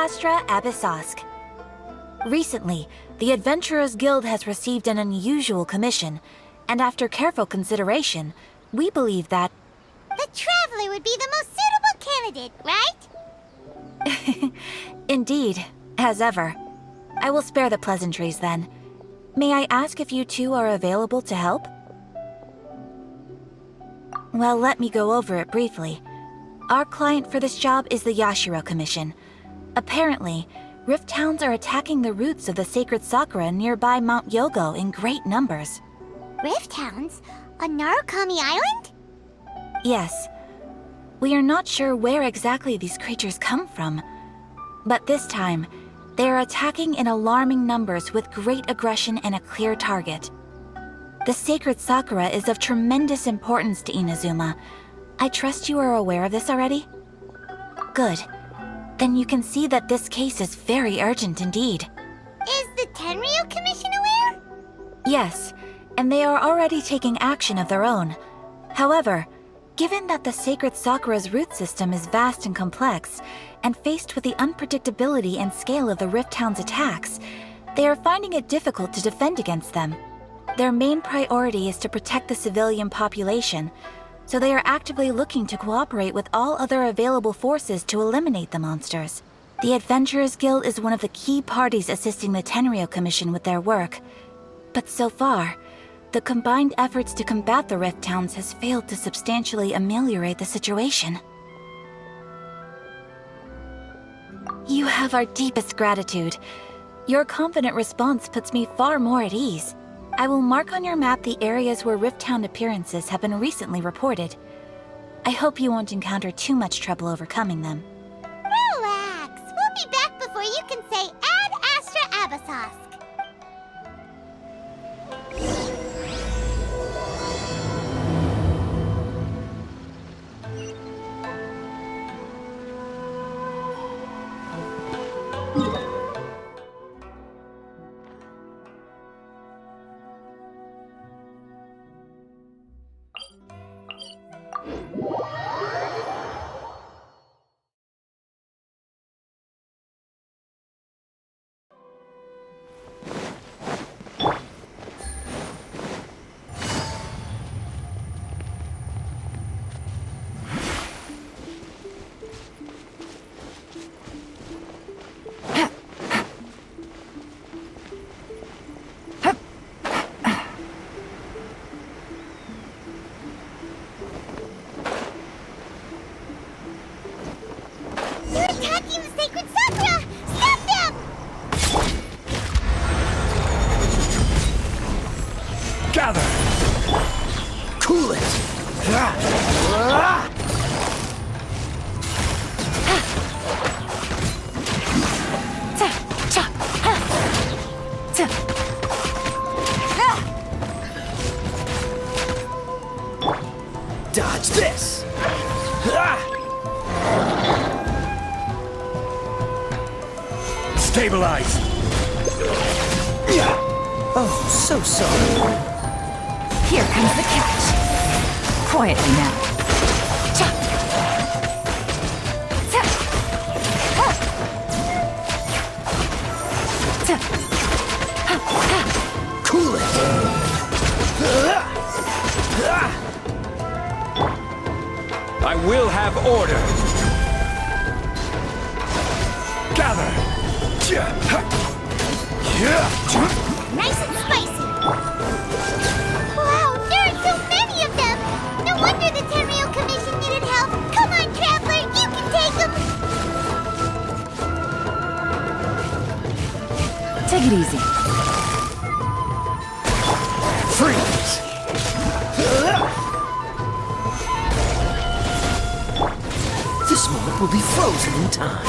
Astra Abyssosk. Recently, the Adventurers Guild has received an unusual commission, and after careful consideration, we believe that... The Traveler would be the most suitable candidate, right? Indeed, as ever. I will spare the pleasantries then. May I ask if you two are available to help? Well, let me go over it briefly. Our client for this job is the Yashiro Commission. Apparently, Rift Hounds are attacking the roots of the sacred sakura nearby Mount Yogo in great numbers. Rift Hounds? On Narukami Island? Yes. We are not sure where exactly these creatures come from. But this time, they are attacking in alarming numbers with great aggression and a clear target. The sacred sakura is of tremendous importance to Inazuma. I trust you are aware of this already? Good. Then you can see that this case is very urgent indeed. Is the Tenryu Commission aware? Yes, and they are already taking action of their own. However, given that the sacred sakura's root system is vast and complex, and faced with the unpredictability and scale of the Rift Hound's attacks, they are finding it difficult to defend against them. Their main priority is to protect the civilian population, so they are actively looking to cooperate with all other available forces to eliminate the monsters. The Adventurers Guild is one of the key parties assisting the Tenryu Commission with their work. But so far, the combined efforts to combat the Rift Hounds has failed to substantially ameliorate the situation. You have our deepest gratitude. Your confident response puts me far more at ease. I will mark on your map the areas where Rift Hound appearances have been recently reported. I hope you won't encounter too much trouble overcoming them. Relax. We'll be back before you can say Ad Astra Abyssosk. Gather! Cool it! Dodge this! Stabilize! Oh, so sorry. Here comes the catch. Quietly now. Cool it! I will have order. Gather! Nice and spicy. Wow, there are so many of them. No wonder the Tenryu Commission needed help. Come on, Traveler, you can take them. Take it easy. Freeze! This moment will be frozen in time.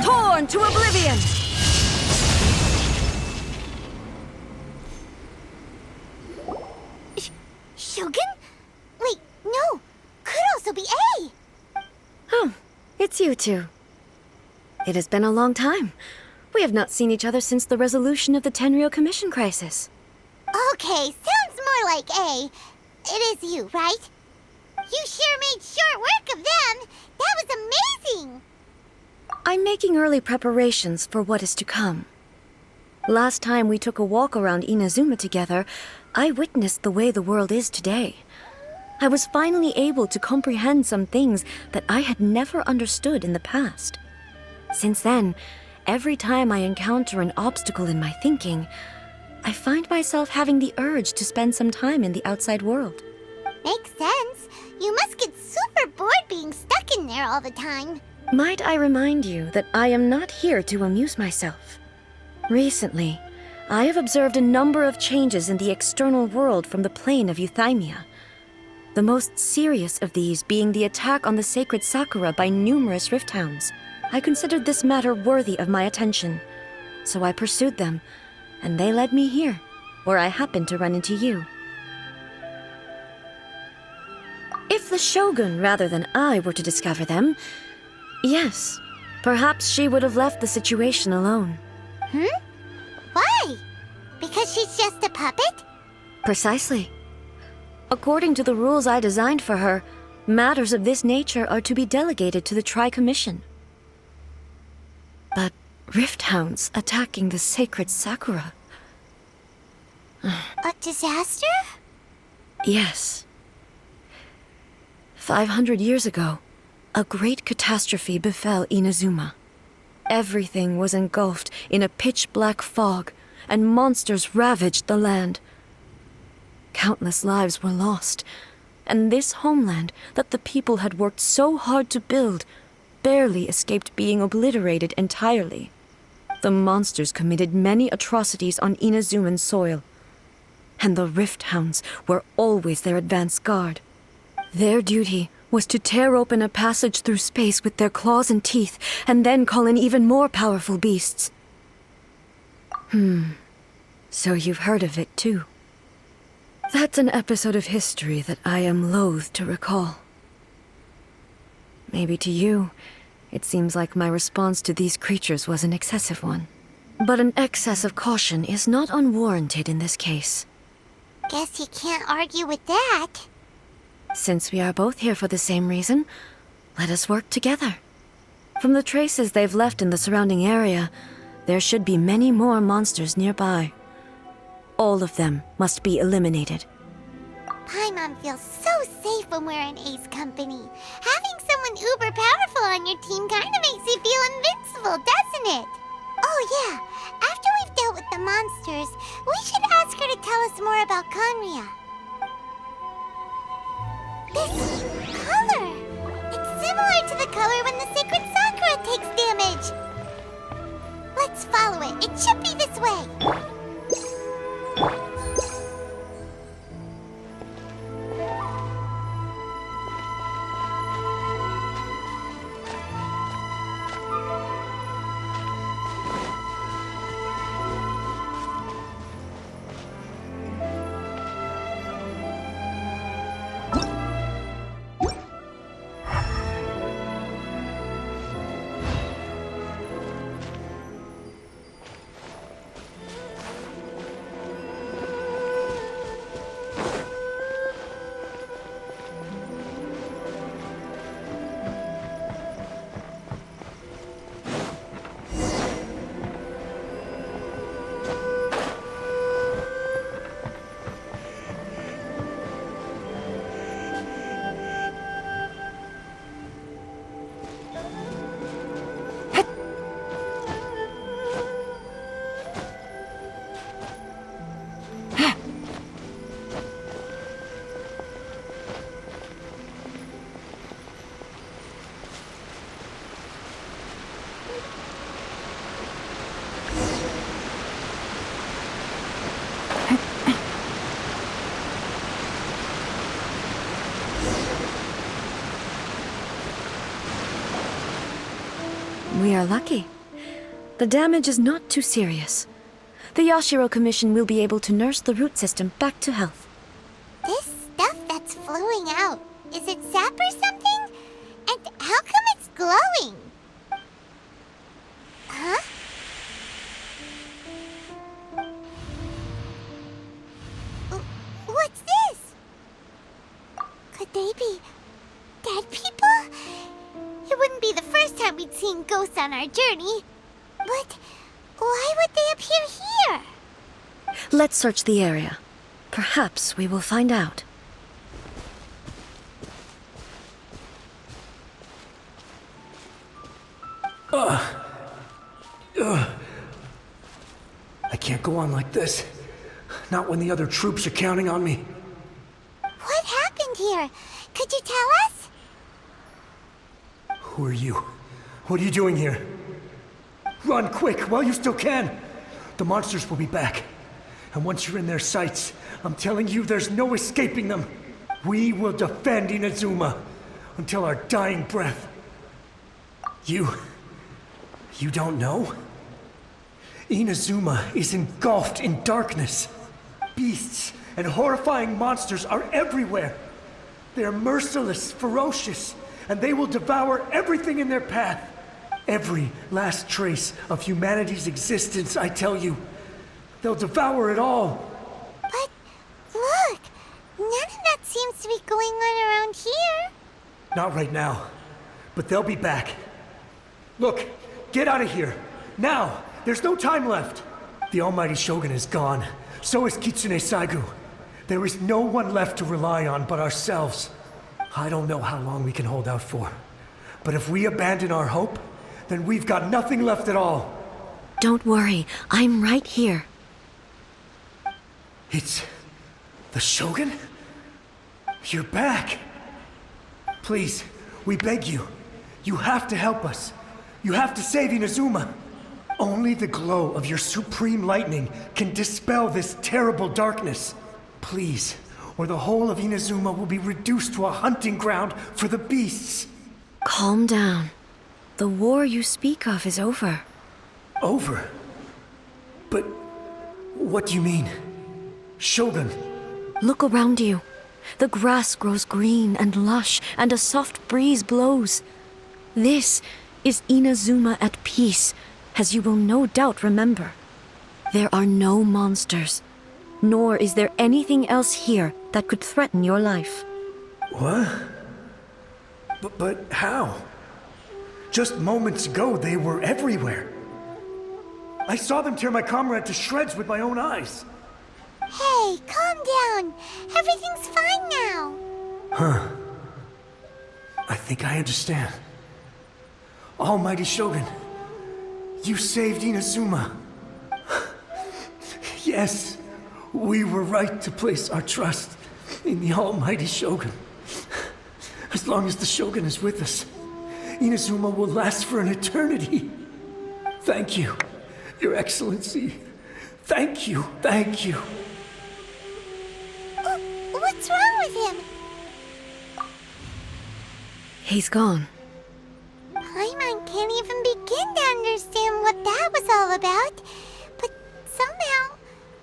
Torn to oblivion! Shogun? Wait, no. Could also be A. Oh, it's you two. It has been a long time. We have not seen each other since the resolution of the Tenryou Commission crisis. Okay, sounds more like A. It is you, right? You sure made short work of them! That was amazing! I'm making early preparations for what is to come. Last time we took a walk around Inazuma together, I witnessed the way the world is today. I was finally able to comprehend some things that I had never understood in the past. Since then, every time I encounter an obstacle in my thinking, I find myself having the urge to spend some time in the outside world. Makes sense. You must get super bored being stuck in there all the time. Might I remind you that I am not here to amuse myself. Recently, I have observed a number of changes in the external world from the plane of Euthymia. The most serious of these being the attack on the sacred Sakura by numerous rift hounds. I considered this matter worthy of my attention, so I pursued them, and they led me here, where I happened to run into you. If the Shogun rather than I were to discover them, yes, perhaps she would have left the situation alone. Why? Because she's just a puppet? Precisely. According to the rules I designed for her, matters of this nature are to be delegated to the Tri-Commission. But rift hounds attacking the sacred Sakura... A disaster? Yes. 500 years ago, a great catastrophe befell Inazuma. Everything was engulfed in a pitch-black fog, and monsters ravaged the land. Countless lives were lost, and this homeland that the people had worked so hard to build barely escaped being obliterated entirely. The monsters committed many atrocities on Inazuman soil, and the rift hounds were always their advance guard. Their duty was to tear open a passage through space with their claws and teeth, and then call in even more powerful beasts. So you've heard of it too. That's an episode of history that I am loath to recall. Maybe to you, it seems like my response to these creatures was an excessive one. But an excess of caution is not unwarranted in this case. Guess you can't argue with that. Since we are both here for the same reason, let us work together. From the traces they've left in the surrounding area, there should be many more monsters nearby. All of them must be eliminated. Paimon feels so safe when we're in Ace company. Having someone uber powerful on your team kinda makes you feel invincible, doesn't it? Oh yeah, after we've dealt with the monsters, we should ask her to tell us more about Conria. This color! It's similar to the color when the sacred Sakura takes damage! Let's follow it. It should be this way. We are lucky. The damage is not too serious. The Yashiro Commission will be able to nurse the root system back to health. This stuff that's flowing out, is it sap or something? And how come it's glowing? Huh? be the first time we'd seen ghosts on our journey. But why would they appear here? Let's search the area. Perhaps we will find out. I can't go on like this. Not when the other troops are counting on me. What happened here? Could you tell us? Who are you? What are you doing here? Run quick while you still can. The monsters will be back. And once you're in their sights, I'm telling you there's no escaping them. We will defend Inazuma until our dying breath. You don't know? Inazuma is engulfed in darkness. Beasts and horrifying monsters are everywhere. They're merciless, ferocious, and they will devour everything in their path. Every last trace of humanity's existence, I tell you. They'll devour it all. But look, none of that seems to be going on around here. Not right now, but they'll be back. Look, get out of here. Now! There's no time left. The almighty Shogun is gone. So is Kitsune Saigu. There is no one left to rely on but ourselves. I don't know how long we can hold out for. But if we abandon our hope, then we've got nothing left at all. Don't worry, I'm right here. It's the Shogun? You're back. Please, we beg you. You have to help us. You have to save Inazuma. Only the glow of your supreme lightning can dispel this terrible darkness. Please, or the whole of Inazuma will be reduced to a hunting ground for the beasts. Calm down. The war you speak of is over. Over? But what do you mean? Shogun? Look around you. The grass grows green and lush, and a soft breeze blows. This is Inazuma at peace, as you will no doubt remember. There are no monsters, nor is there anything else here that could threaten your life. What? But how? Just moments ago, they were everywhere. I saw them tear my comrade to shreds with my own eyes. Hey, calm down. Everything's fine now. Huh. I think I understand. Almighty Shogun, you saved Inazuma. Yes, we were right to place our trust in the Almighty Shogun. As long as the Shogun is with us, Inazuma will last for an eternity. Thank you, Your Excellency. Thank you, thank you. What's wrong with him? He's gone. Paimon can't even begin to understand what that was all about. But somehow,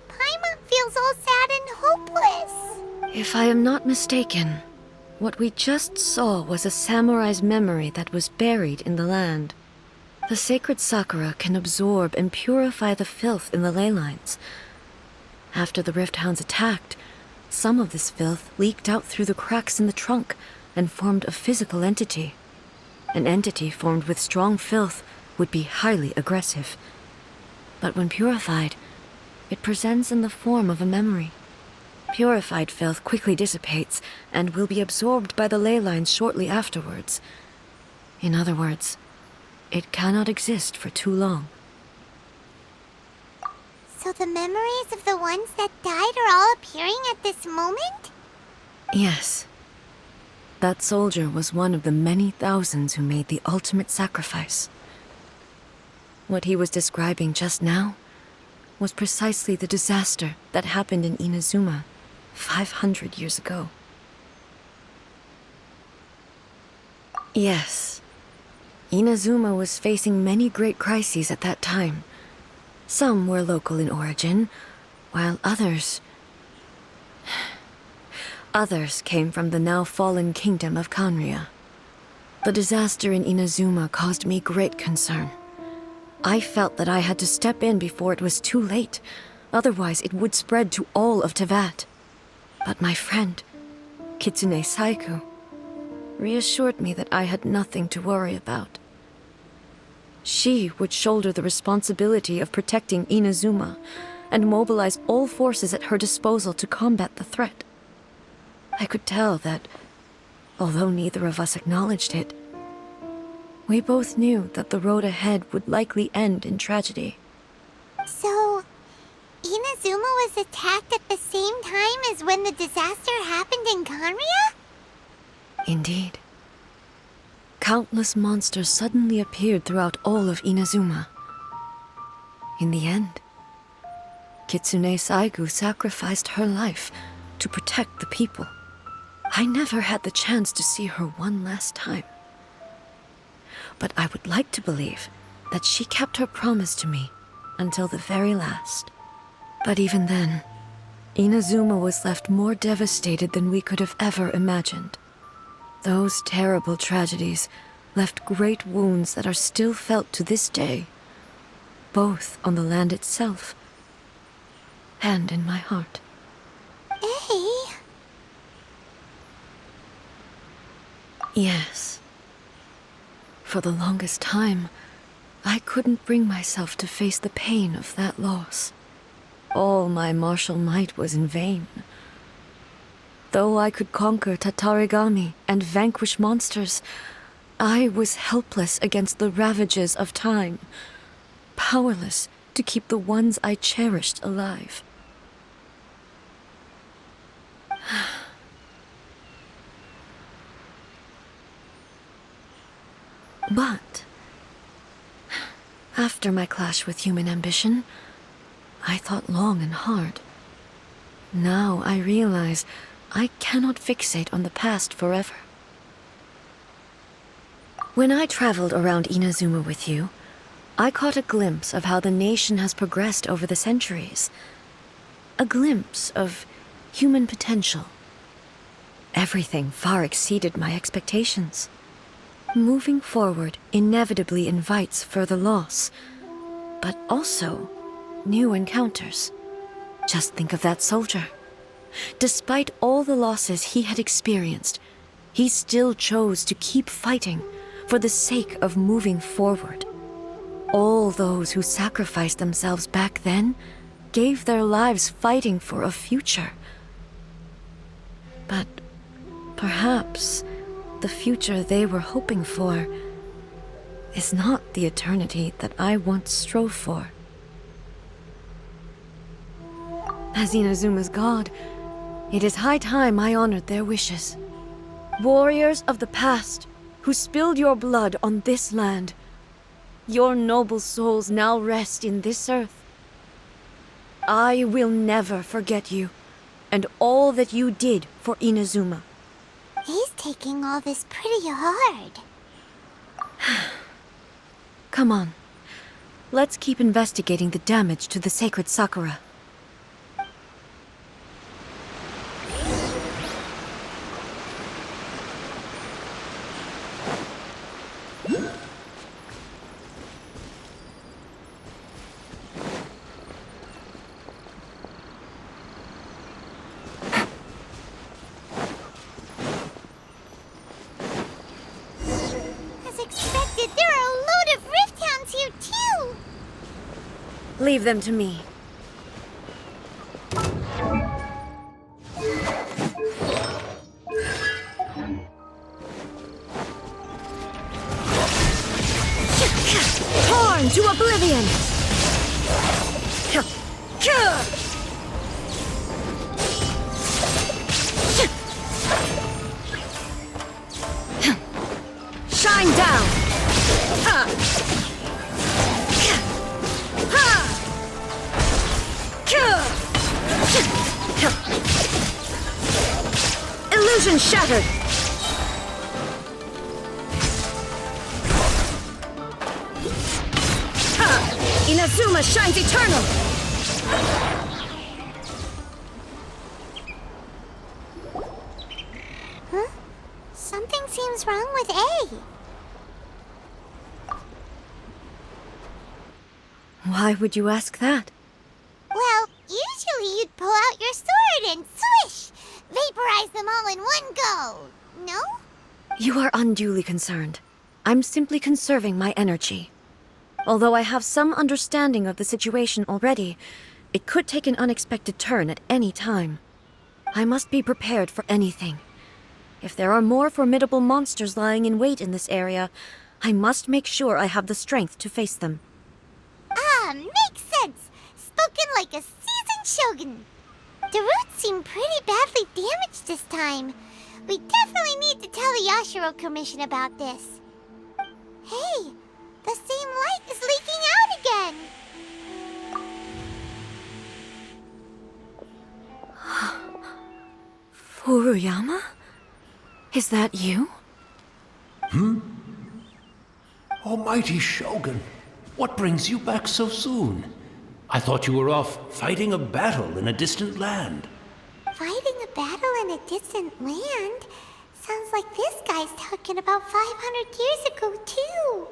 Paimon feels all sad and hopeless. If I am not mistaken, what we just saw was a samurai's memory that was buried in the land. The sacred sakura can absorb and purify the filth in the ley lines. After the Rift Hounds attacked, some of this filth leaked out through the cracks in the trunk and formed a physical entity. An entity formed with strong filth would be highly aggressive. But when purified, it presents in the form of a memory. Purified filth quickly dissipates and will be absorbed by the ley lines shortly afterwards. In other words, it cannot exist for too long. So the memories of the ones that died are all appearing at this moment? Yes. That soldier was one of the many thousands who made the ultimate sacrifice. What he was describing just now was precisely the disaster that happened in Inazuma 500 years ago. Yes, Inazuma was facing many great crises at that time. Some were local in origin, while others came from the now fallen kingdom of Kanria. The disaster in Inazuma caused me great concern. I felt that I had to step in before it was too late, otherwise it would spread to all of Tevat. But my friend, Kitsune Saigu, reassured me that I had nothing to worry about. She would shoulder the responsibility of protecting Inazuma and mobilize all forces at her disposal to combat the threat. I could tell that, although neither of us acknowledged it, we both knew that the road ahead would likely end in tragedy. So, Inazuma was attacked at the same time as when the disaster happened in Kanria? Indeed. Countless monsters suddenly appeared throughout all of Inazuma. In the end, Kitsune Saigu sacrificed her life to protect the people. I never had the chance to see her one last time. But I would like to believe that she kept her promise to me until the very last. But even then, Inazuma was left more devastated than we could have ever imagined. Those terrible tragedies left great wounds that are still felt to this day, both on the land itself and in my heart. Hey. Yes. For the longest time, I couldn't bring myself to face the pain of that loss. All my martial might was in vain. Though I could conquer Tatarigami and vanquish monsters, I was helpless against the ravages of time, powerless to keep the ones I cherished alive. But after my clash with human ambition, I thought long and hard. Now I realize I cannot fixate on the past forever. When I traveled around Inazuma with you, I caught a glimpse of how the nation has progressed over the centuries. A glimpse of human potential. Everything far exceeded my expectations. Moving forward inevitably invites further loss, but also new encounters. Just think of that soldier. Despite all the losses he had experienced, he still chose to keep fighting for the sake of moving forward. All those who sacrificed themselves back then gave their lives fighting for a future. But perhaps the future they were hoping for is not the eternity that I once strove for. As Inazuma's god, it is high time I honored their wishes. Warriors of the past, who spilled your blood on this land, your noble souls now rest in this earth. I will never forget you, and all that you did for Inazuma. He's taking all this pretty hard. Come on. Let's keep investigating the damage to the sacred Sakura. As expected, there are a load of Rift Hounds here too! Leave them to me. Torn to oblivion! Shine down! Illusion shattered! Inazuma shines eternal! Huh? Something seems wrong with A. Why would you ask that? Well, usually you'd pull out your sword and swish! Vaporize them all in one go, no? You are unduly concerned. I'm simply conserving my energy. Although I have some understanding of the situation already, it could take an unexpected turn at any time. I must be prepared for anything. If there are more formidable monsters lying in wait in this area, I must make sure I have the strength to face them. Ah, makes sense. Spoken like a seasoned shogun. The roots seem pretty badly damaged this time. We definitely need to tell the Yashiro Commission about this. Hey, the same light is leaking out again. Furuyama? Is that you? Almighty Shogun, what brings you back so soon? I thought you were off fighting a battle in a distant land. Fighting a battle in a distant land? Sounds like this guy's talking about 500 years ago, too.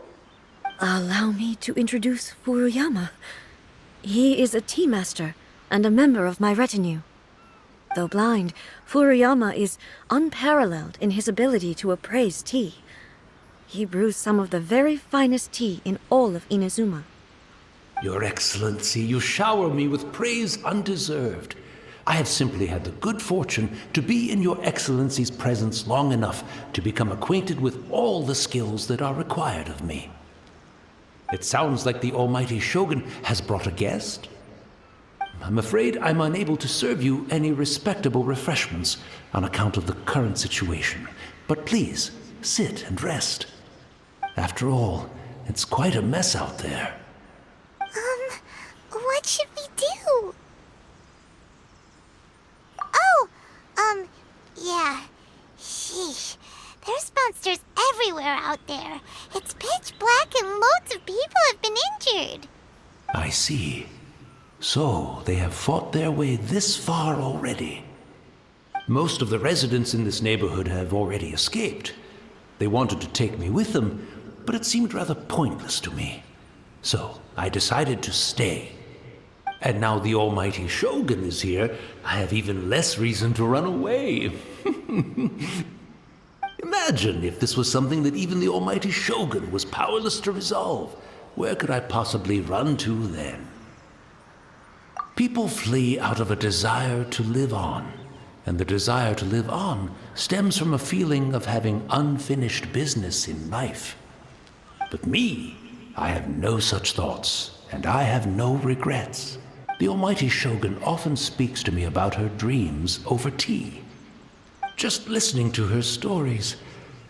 Allow me to introduce Furuyama. He is a tea master and a member of my retinue. Though blind, Furuyama is unparalleled in his ability to appraise tea. He brews some of the very finest tea in all of Inazuma. Your Excellency, you shower me with praise undeserved. I have simply had the good fortune to be in Your Excellency's presence long enough to become acquainted with all the skills that are required of me. It sounds like the Almighty Shogun has brought a guest. I'm afraid I'm unable to serve you any respectable refreshments on account of the current situation. But please, sit and rest. After all, it's quite a mess out there. What should we do? Oh, yeah. Sheesh. There's monsters everywhere out there. It's pitch black and loads of people have been injured. I see. So, they have fought their way this far already. Most of the residents in this neighborhood have already escaped. They wanted to take me with them, but it seemed rather pointless to me. So, I decided to stay. And now the Almighty Shogun is here, I have even less reason to run away. Imagine if this was something that even the Almighty Shogun was powerless to resolve. Where could I possibly run to then? People flee out of a desire to live on, and the desire to live on stems from a feeling of having unfinished business in life. But me, I have no such thoughts, and I have no regrets. The Almighty Shogun often speaks to me about her dreams over tea. Just listening to her stories,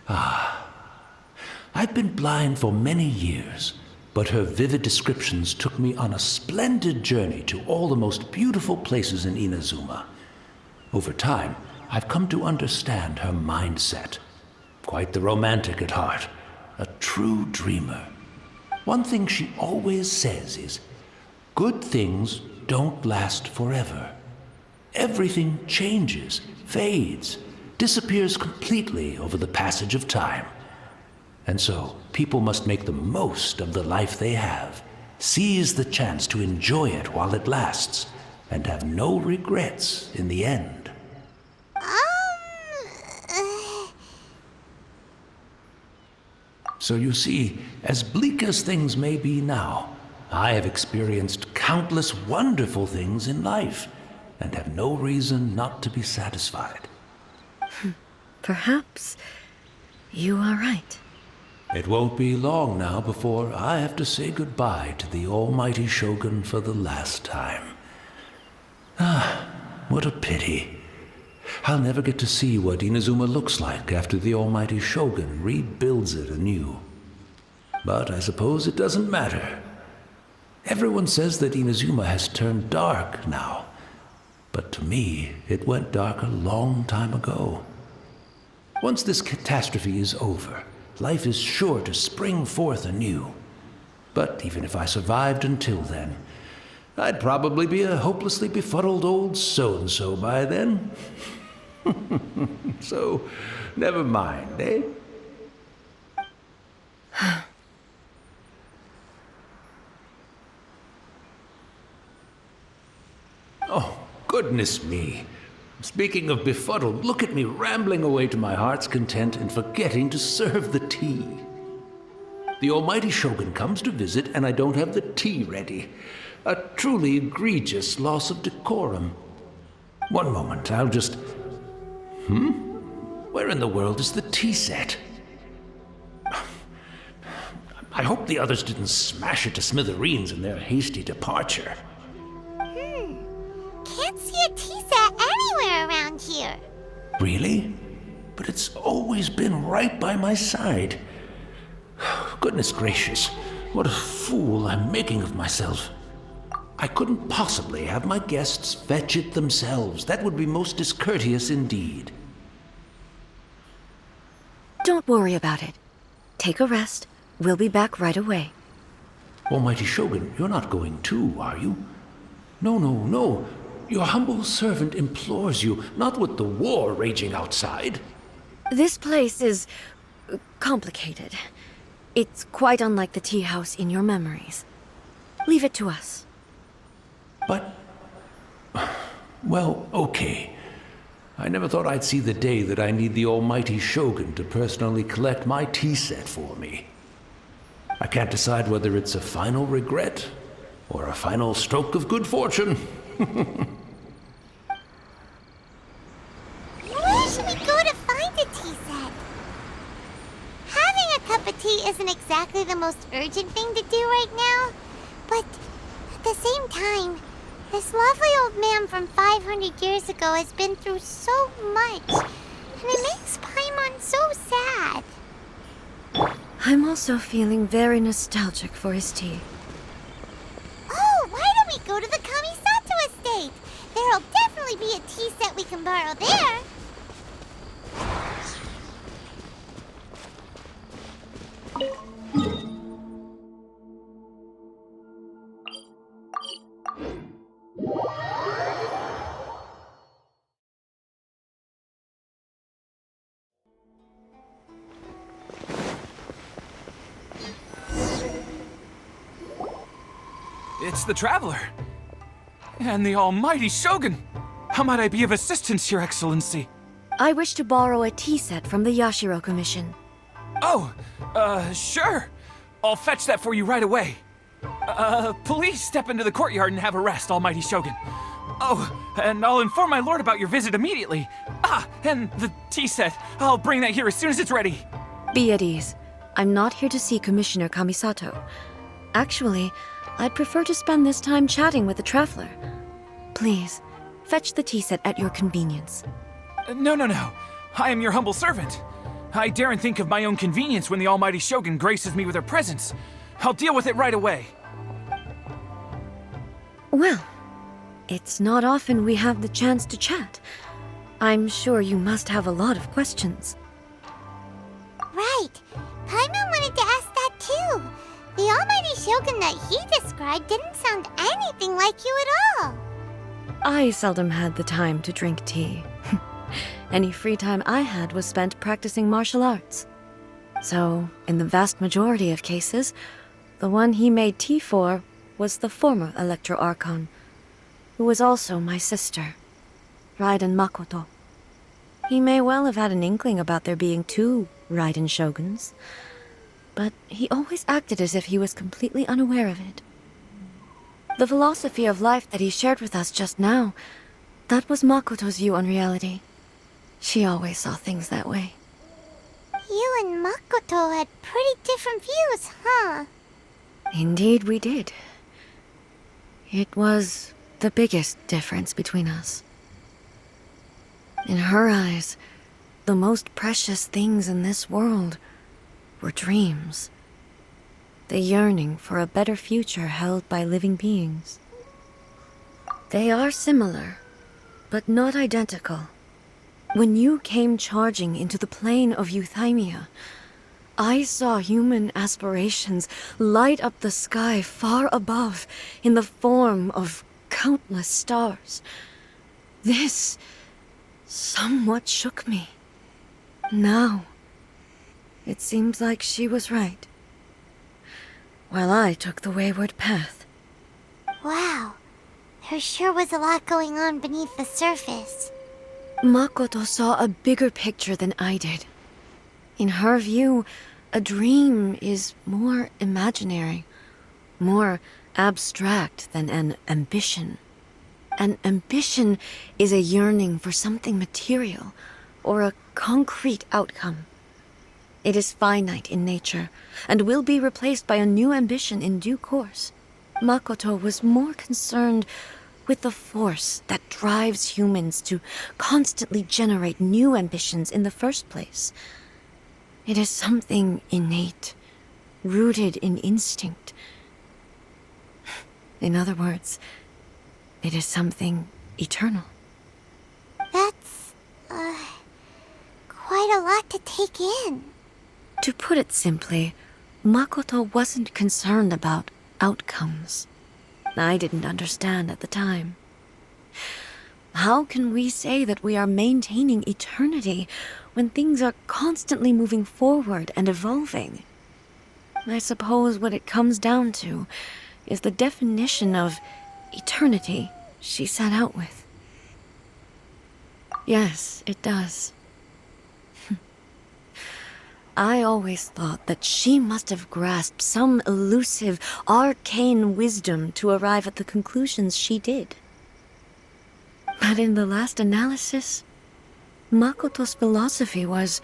I've been blind for many years, but her vivid descriptions took me on a splendid journey to all the most beautiful places in Inazuma. Over time, I've come to understand her mindset. Quite the romantic at heart, a true dreamer. One thing she always says is, good things don't last forever. Everything changes, fades, disappears completely over the passage of time. And so, people must make the most of the life they have, seize the chance to enjoy it while it lasts, and have no regrets in the end. So you see, as bleak as things may be now, I have experienced countless wonderful things in life, and have no reason not to be satisfied. Perhaps you are right. It won't be long now before I have to say goodbye to the Almighty Shogun for the last time. What a pity. I'll never get to see what Inazuma looks like after the Almighty Shogun rebuilds it anew. But I suppose it doesn't matter. Everyone says that Inazuma has turned dark now, but to me, it went dark a long time ago. Once this catastrophe is over, life is sure to spring forth anew. But even if I survived until then, I'd probably be a hopelessly befuddled old so-and-so by then. So, never mind, eh? Oh, goodness me. Speaking of befuddled, look at me rambling away to my heart's content and forgetting to serve the tea. The almighty Shogun comes to visit and I don't have the tea ready. A truly egregious loss of decorum. One moment, I'll just... Where in the world is the tea set? I hope the others didn't smash it to smithereens in their hasty departure. Can't see a tea set anywhere around here. Really? But it's always been right by my side. Goodness gracious, what a fool I'm making of myself. I couldn't possibly have my guests fetch it themselves. That would be most discourteous indeed. Don't worry about it. Take a rest. We'll be back right away. Almighty Shogun, you're not going too, are you? No, no, no. Your humble servant implores you, not with the war raging outside. This place is complicated. It's quite unlike the tea house in your memories. Leave it to us. But... well, okay. I never thought I'd see the day that I need the almighty Shogun to personally collect my tea set for me. I can't decide whether it's a final regret or a final stroke of good fortune. Where should we go to find a tea set? Having a cup of tea isn't exactly the most urgent thing to do right now, but at the same time, this lovely old man from 500 years ago has been through so much, and it makes Paimon so sad. I'm also feeling very nostalgic for his tea. Oh, why don't we go to the Kamisato estate? There'll definitely be a tea set we can borrow there. It's the Traveler. And the almighty Shogun. How might I be of assistance, Your Excellency? I wish to borrow a tea set from the Yashiro Commission. Oh, sure. I'll fetch that for you right away. Please step into the courtyard and have a rest, almighty Shogun. Oh, and I'll inform my lord about your visit immediately. Ah, and the tea set. I'll bring that here as soon as it's ready. Be at ease. I'm not here to see Commissioner Kamisato. Actually, I'd prefer to spend this time chatting with the Traveler. Please, fetch the tea set at your convenience. No. I am your humble servant. I daren't think of my own convenience when the almighty Shogun graces me with her presence. I'll deal with it right away. Well, it's not often we have the chance to chat. I'm sure you must have a lot of questions. Right. Paimon wanted to ask that too. The almighty Shogun that he described didn't sound anything like you at all. I seldom had the time to drink tea. Any free time I had was spent practicing martial arts. So, in the vast majority of cases, the one he made tea for was the former Electro Archon, who was also my sister, Raiden Makoto. He may well have had an inkling about there being two Raiden Shoguns, but he always acted as if he was completely unaware of it. The philosophy of life that he shared with us just now, that was Makoto's view on reality. She always saw things that way. You and Makoto had pretty different views, huh? Indeed we did. It was the biggest difference between us. In her eyes, the most precious things in this world were dreams. The yearning for a better future held by living beings. They are similar, but not identical. When you came charging into the plane of Euthymia, I saw human aspirations light up the sky far above in the form of countless stars. This somewhat shook me. Now, it seems like she was right, while I took the wayward path. Wow. There sure was a lot going on beneath the surface. Makoto saw a bigger picture than I did. In her view, a dream is more imaginary, more abstract than an ambition. An ambition is a yearning for something material, or a concrete outcome. It is finite in nature, and will be replaced by a new ambition in due course. Makoto was more concerned with the force that drives humans to constantly generate new ambitions in the first place. It is something innate, rooted in instinct. In other words, it is something eternal. That's, quite a lot to take in. To put it simply, Makoto wasn't concerned about outcomes. I didn't understand at the time. How can we say that we are maintaining eternity when things are constantly moving forward and evolving? I suppose what it comes down to is the definition of eternity she set out with. Yes, it does. I always thought that she must have grasped some elusive, arcane wisdom to arrive at the conclusions she did. But in the last analysis, Makoto's philosophy was,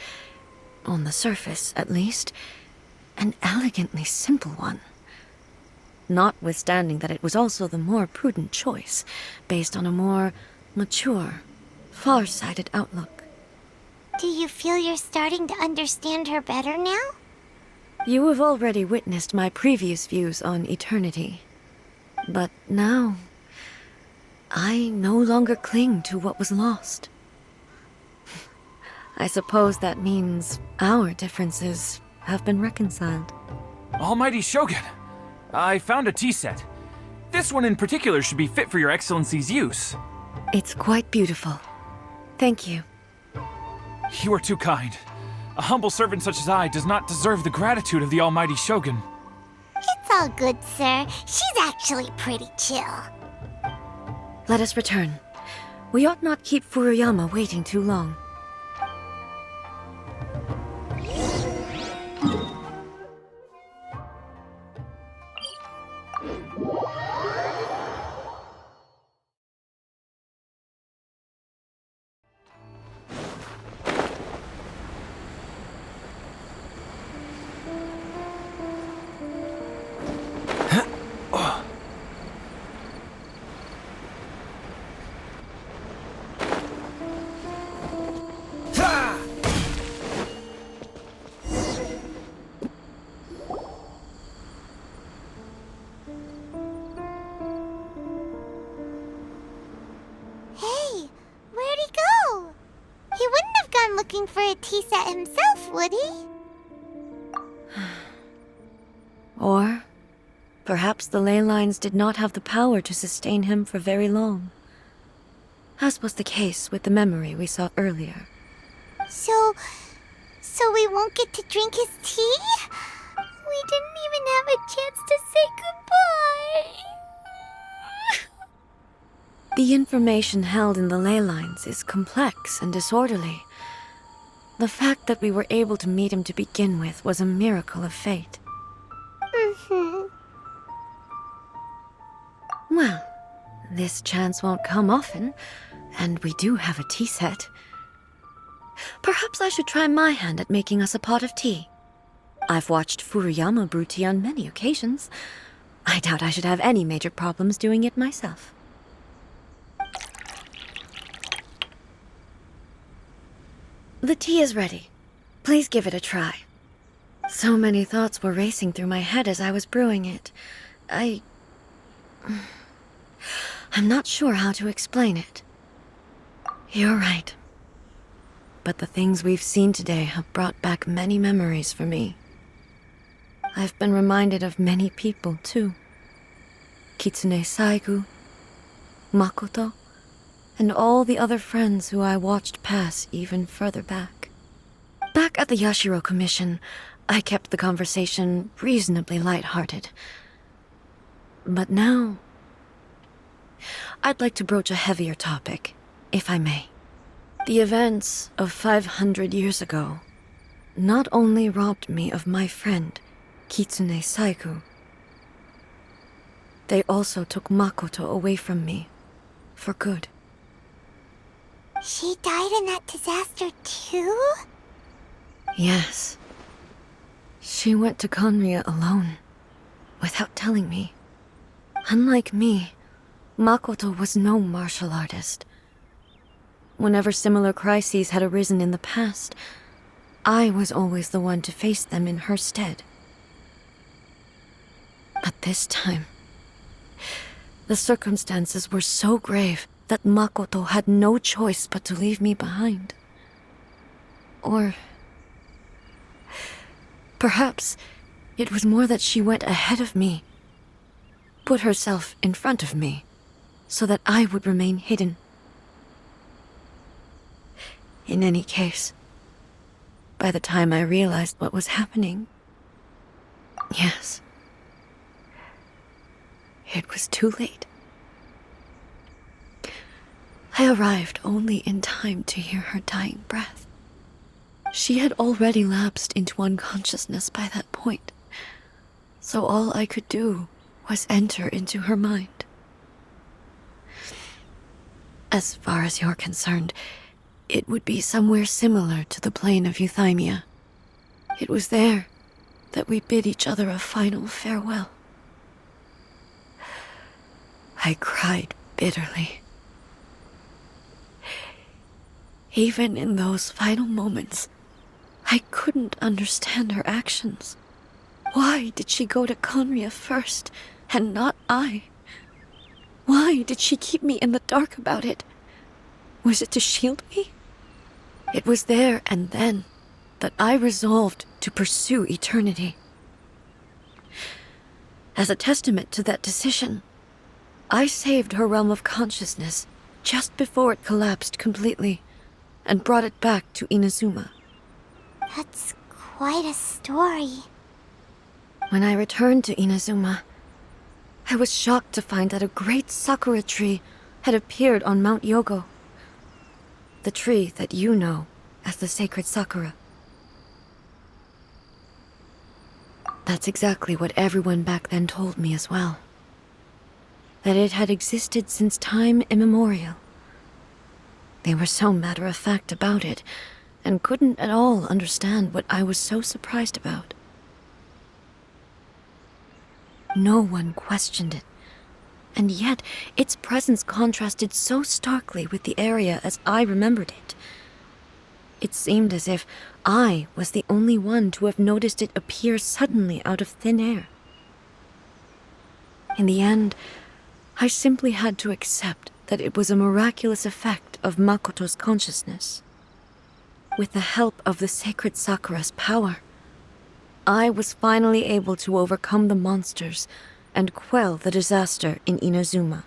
on the surface at least, an elegantly simple one. Notwithstanding that it was also the more prudent choice, based on a more mature, far-sighted outlook. Do you feel you're starting to understand her better now? You have already witnessed my previous views on eternity. But now, I no longer cling to what was lost. I suppose that means our differences have been reconciled. Almighty Shogun, I found a tea set. This one in particular should be fit for your Excellency's use. It's quite beautiful. Thank you. You are too kind. A humble servant such as I does not deserve the gratitude of the Almighty Shogun. It's all good, sir. She's actually pretty chill. Let us return. We ought not keep Furuyama waiting too long. Hey, where'd he go? He wouldn't have gone looking for a tea set himself, would he? Or perhaps the ley lines did not have the power to sustain him for very long, as was the case with the memory we saw earlier. So we won't get to drink his tea? We didn't even have a chance to say goodbye. The information held in the ley lines is complex and disorderly. The fact that we were able to meet him to begin with was a miracle of fate. Well, this chance won't come often, and we do have a tea set. Perhaps I should try my hand at making us a pot of tea. I've watched Furuyama brew tea on many occasions. I doubt I should have any major problems doing it myself. The tea is ready. Please give it a try. So many thoughts were racing through my head as I was brewing it. I'm not sure how to explain it. You're right. But the things we've seen today have brought back many memories for me. I've been reminded of many people, too. Kitsune Saigu, Makoto, and all the other friends who I watched pass even further back. Back at the Yashiro Commission, I kept the conversation reasonably lighthearted. But now, I'd like to broach a heavier topic, if I may. The events of 500 years ago not only robbed me of my friend, Kitsune Saigu, they also took Makoto away from me for good. She died in that disaster too? Yes. She went to Conria alone, without telling me. Unlike me, Makoto was no martial artist. Whenever similar crises had arisen in the past, I was always the one to face them in her stead. But this time, the circumstances were so grave that Makoto had no choice but to leave me behind. Or perhaps it was more that she went ahead of me, put herself in front of me, so that I would remain hidden. In any case, by the time I realized what was happening, yes, it was too late. I arrived only in time to hear her dying breath. She had already lapsed into unconsciousness by that point, so all I could do was enter into her mind. As far as you're concerned, it would be somewhere similar to the plane of Euthymia. It was there that we bid each other a final farewell. I cried bitterly. Even in those final moments, I couldn't understand her actions. Why did she go to Conria first, and not I? Why did she keep me in the dark about it? Was it to shield me? It was there and then that I resolved to pursue eternity. As a testament to that decision, I saved her realm of consciousness just before it collapsed completely and brought it back to Inazuma. That's quite a story. When I returned to Inazuma, I was shocked to find that a great sakura tree had appeared on Mount Yogo, the tree that you know as the sacred sakura. That's exactly what everyone back then told me as well. That it had existed since time immemorial. They were so matter-of-fact about it, and couldn't at all understand what I was so surprised about. No one questioned it, and yet its presence contrasted so starkly with the area as I remembered it. It seemed as if I was the only one to have noticed it appear suddenly out of thin air. In the end, I simply had to accept that it was a miraculous effect of Makoto's consciousness. With the help of the sacred Sakura's power, I was finally able to overcome the monsters and quell the disaster in Inazuma.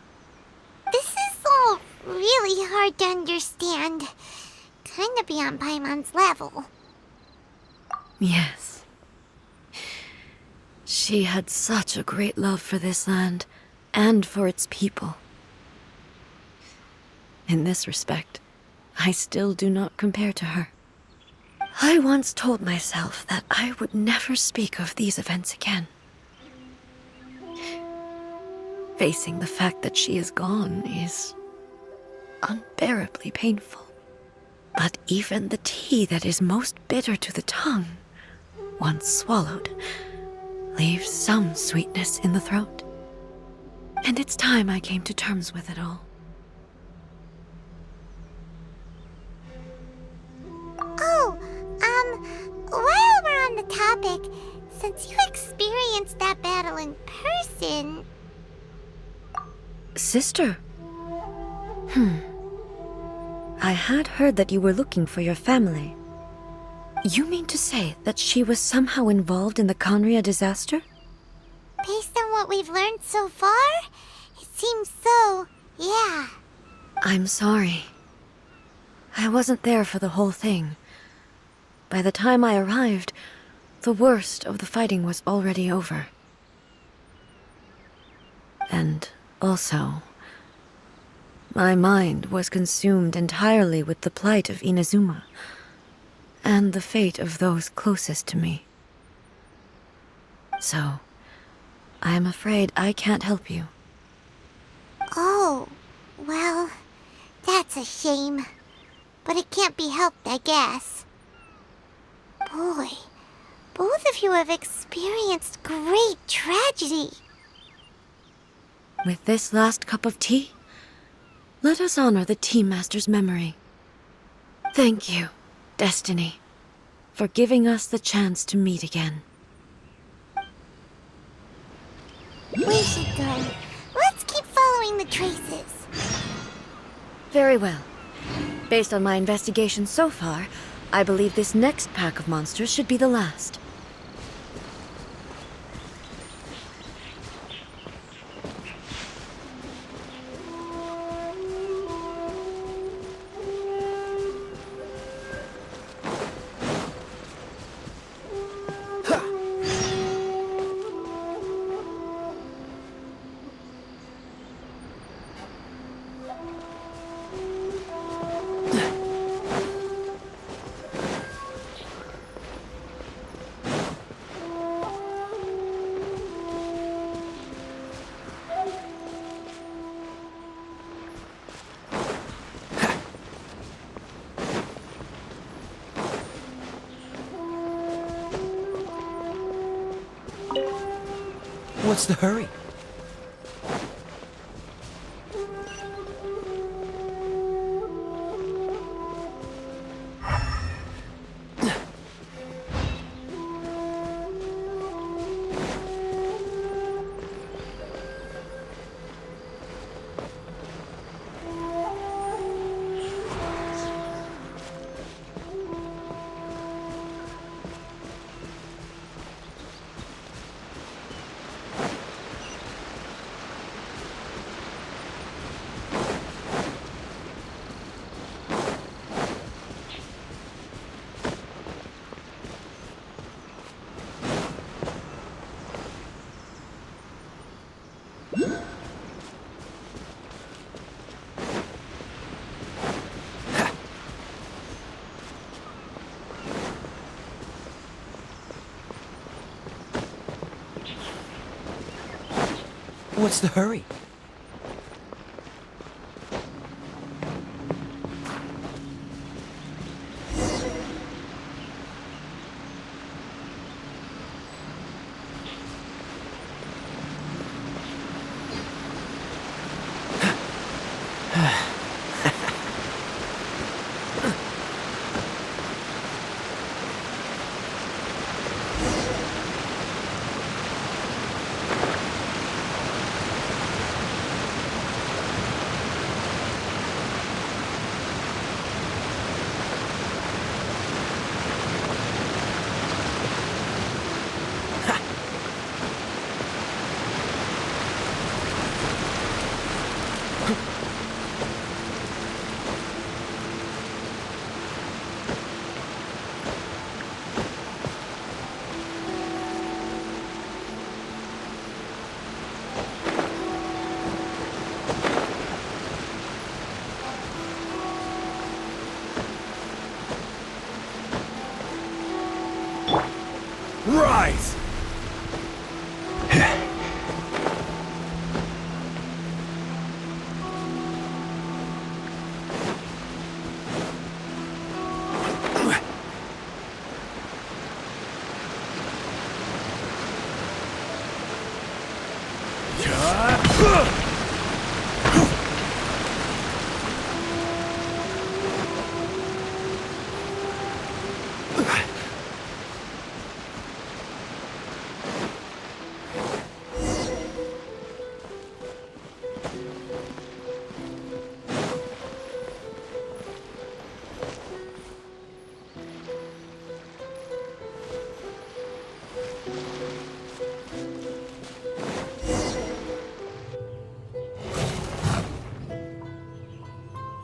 This is all really hard to understand. Kinda beyond Paimon's level. Yes. She had such a great love for this land and for its people. In this respect, I still do not compare to her. I once told myself that I would never speak of these events again. Facing the fact that she is gone is unbearably painful. But even the tea that is most bitter to the tongue, once swallowed, leaves some sweetness in the throat. And it's time I came to terms with it all. Oh, while we're on the topic, since you experienced that battle in person... Sister? I had heard that you were looking for your family. You mean to say that she was somehow involved in the Conria disaster? Based on what we've learned so far, it seems so, yeah. I'm sorry. I wasn't there for the whole thing. By the time I arrived, the worst of the fighting was already over. And also, My mind was consumed entirely with the plight of Inazuma, and the fate of those closest to me. So, I am afraid I can't help you. Oh, well, that's a shame. But it can't be helped, I guess. Boy, both of you have experienced great tragedy. With this last cup of tea, let us honor the Tea Master's memory. Thank you, Destiny, for giving us the chance to meet again. We should go. Let's keep following the traces. Very well. Based on my investigation so far, I believe this next pack of monsters should be the last. What's the hurry? What's the hurry? Rise!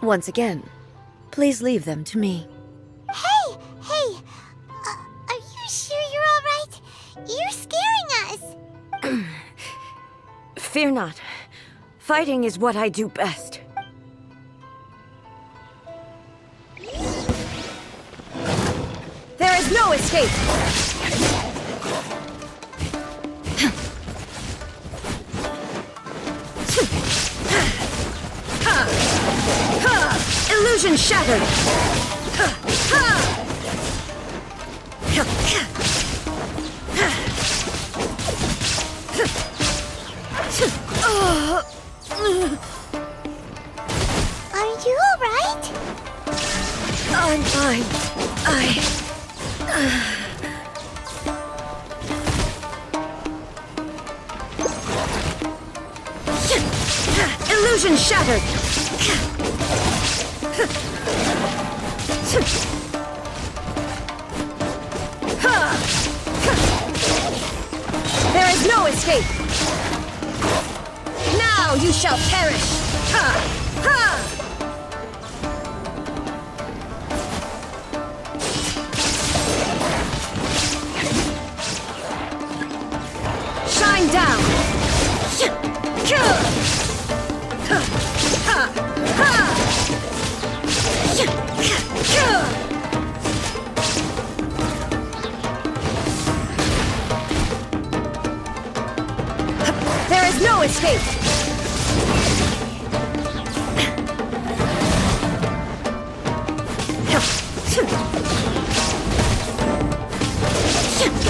Once again, please leave them to me. Hey! Are you sure you're all right? You're scaring us! Fear not. Fighting is what I do best. escape! Illusion shattered! Are you alright? I'm fine. Illusion shattered! There is no escape! Now you shall perish! Shine down! There is no escape!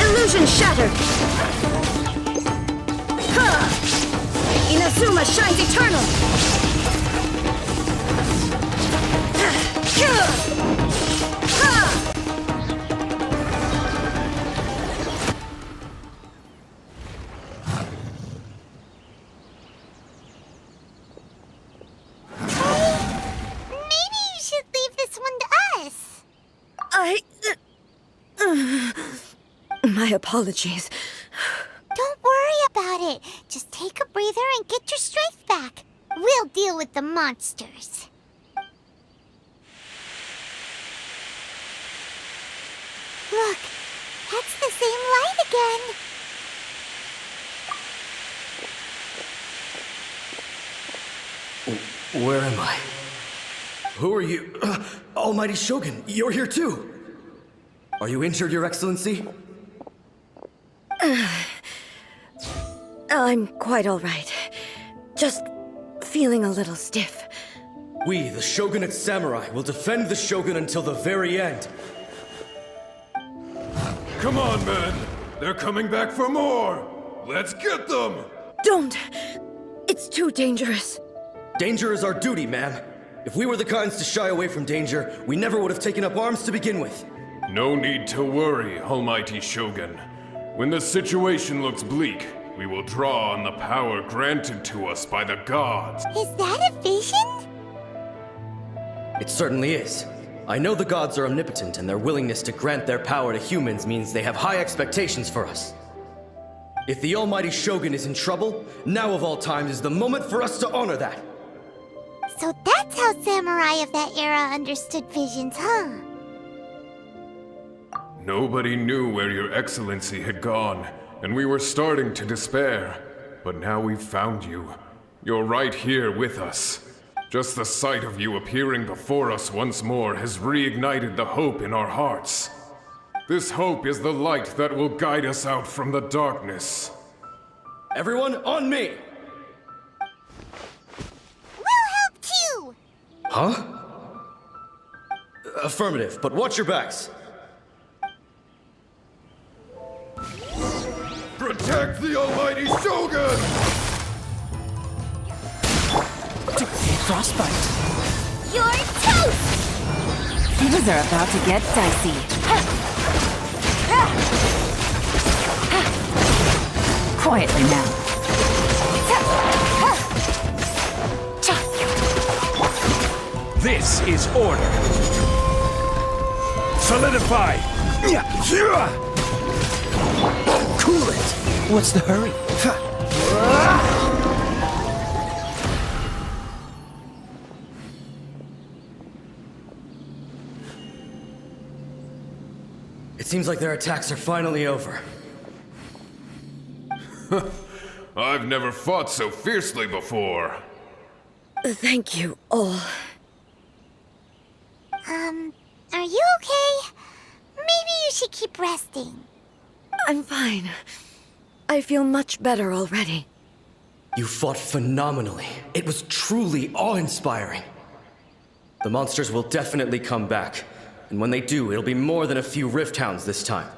Illusion shattered! Inazuma shines eternal! Maybe you should leave this one to us. My apologies. Don't worry about it. Just take a breather and get your strength back. We'll deal with the monsters. Look, that's the same light again. Where am I? Who are you? Almighty Shogun, you're here too! Are you injured, Your Excellency? I'm quite all right. Just feeling a little stiff. We, the Shogunate Samurai, will defend the Shogun until the very end. Come on, men! They're coming back for more! Let's get them! Don't! It's too dangerous. Danger is our duty, ma'am. If we were the kinds to shy away from danger, we never would have taken up arms to begin with. No need to worry, Almighty Shogun. When the situation looks bleak, we will draw on the power granted to us by the gods. Is that a vision? It certainly is. I know the gods are omnipotent, and their willingness to grant their power to humans means they have high expectations for us. If the Almighty Shogun is in trouble, now of all times is the moment for us to honor that. So that's how samurai of that era understood visions, huh? Nobody knew where your excellency had gone, and we were starting to despair. But now we've found you. You're right here with us. Just the sight of you appearing before us once more has reignited the hope in our hearts. This hope is the light that will guide us out from the darkness. Everyone, on me! We'll help too! Huh? Affirmative, but watch your backs. Protect the Almighty Shogun! Frostbite. You're toast! Things are about to get dicey. Quietly now. This is order. Solidify! Cool it! What's the hurry? It seems like their attacks are finally over. I've never fought so fiercely before. Thank you all. Are you okay? Maybe you should keep resting. I'm fine. I feel much better already. You fought phenomenally. It was truly awe-inspiring. The monsters will definitely come back. And when they do, it'll be more than a few Rift Hounds this time.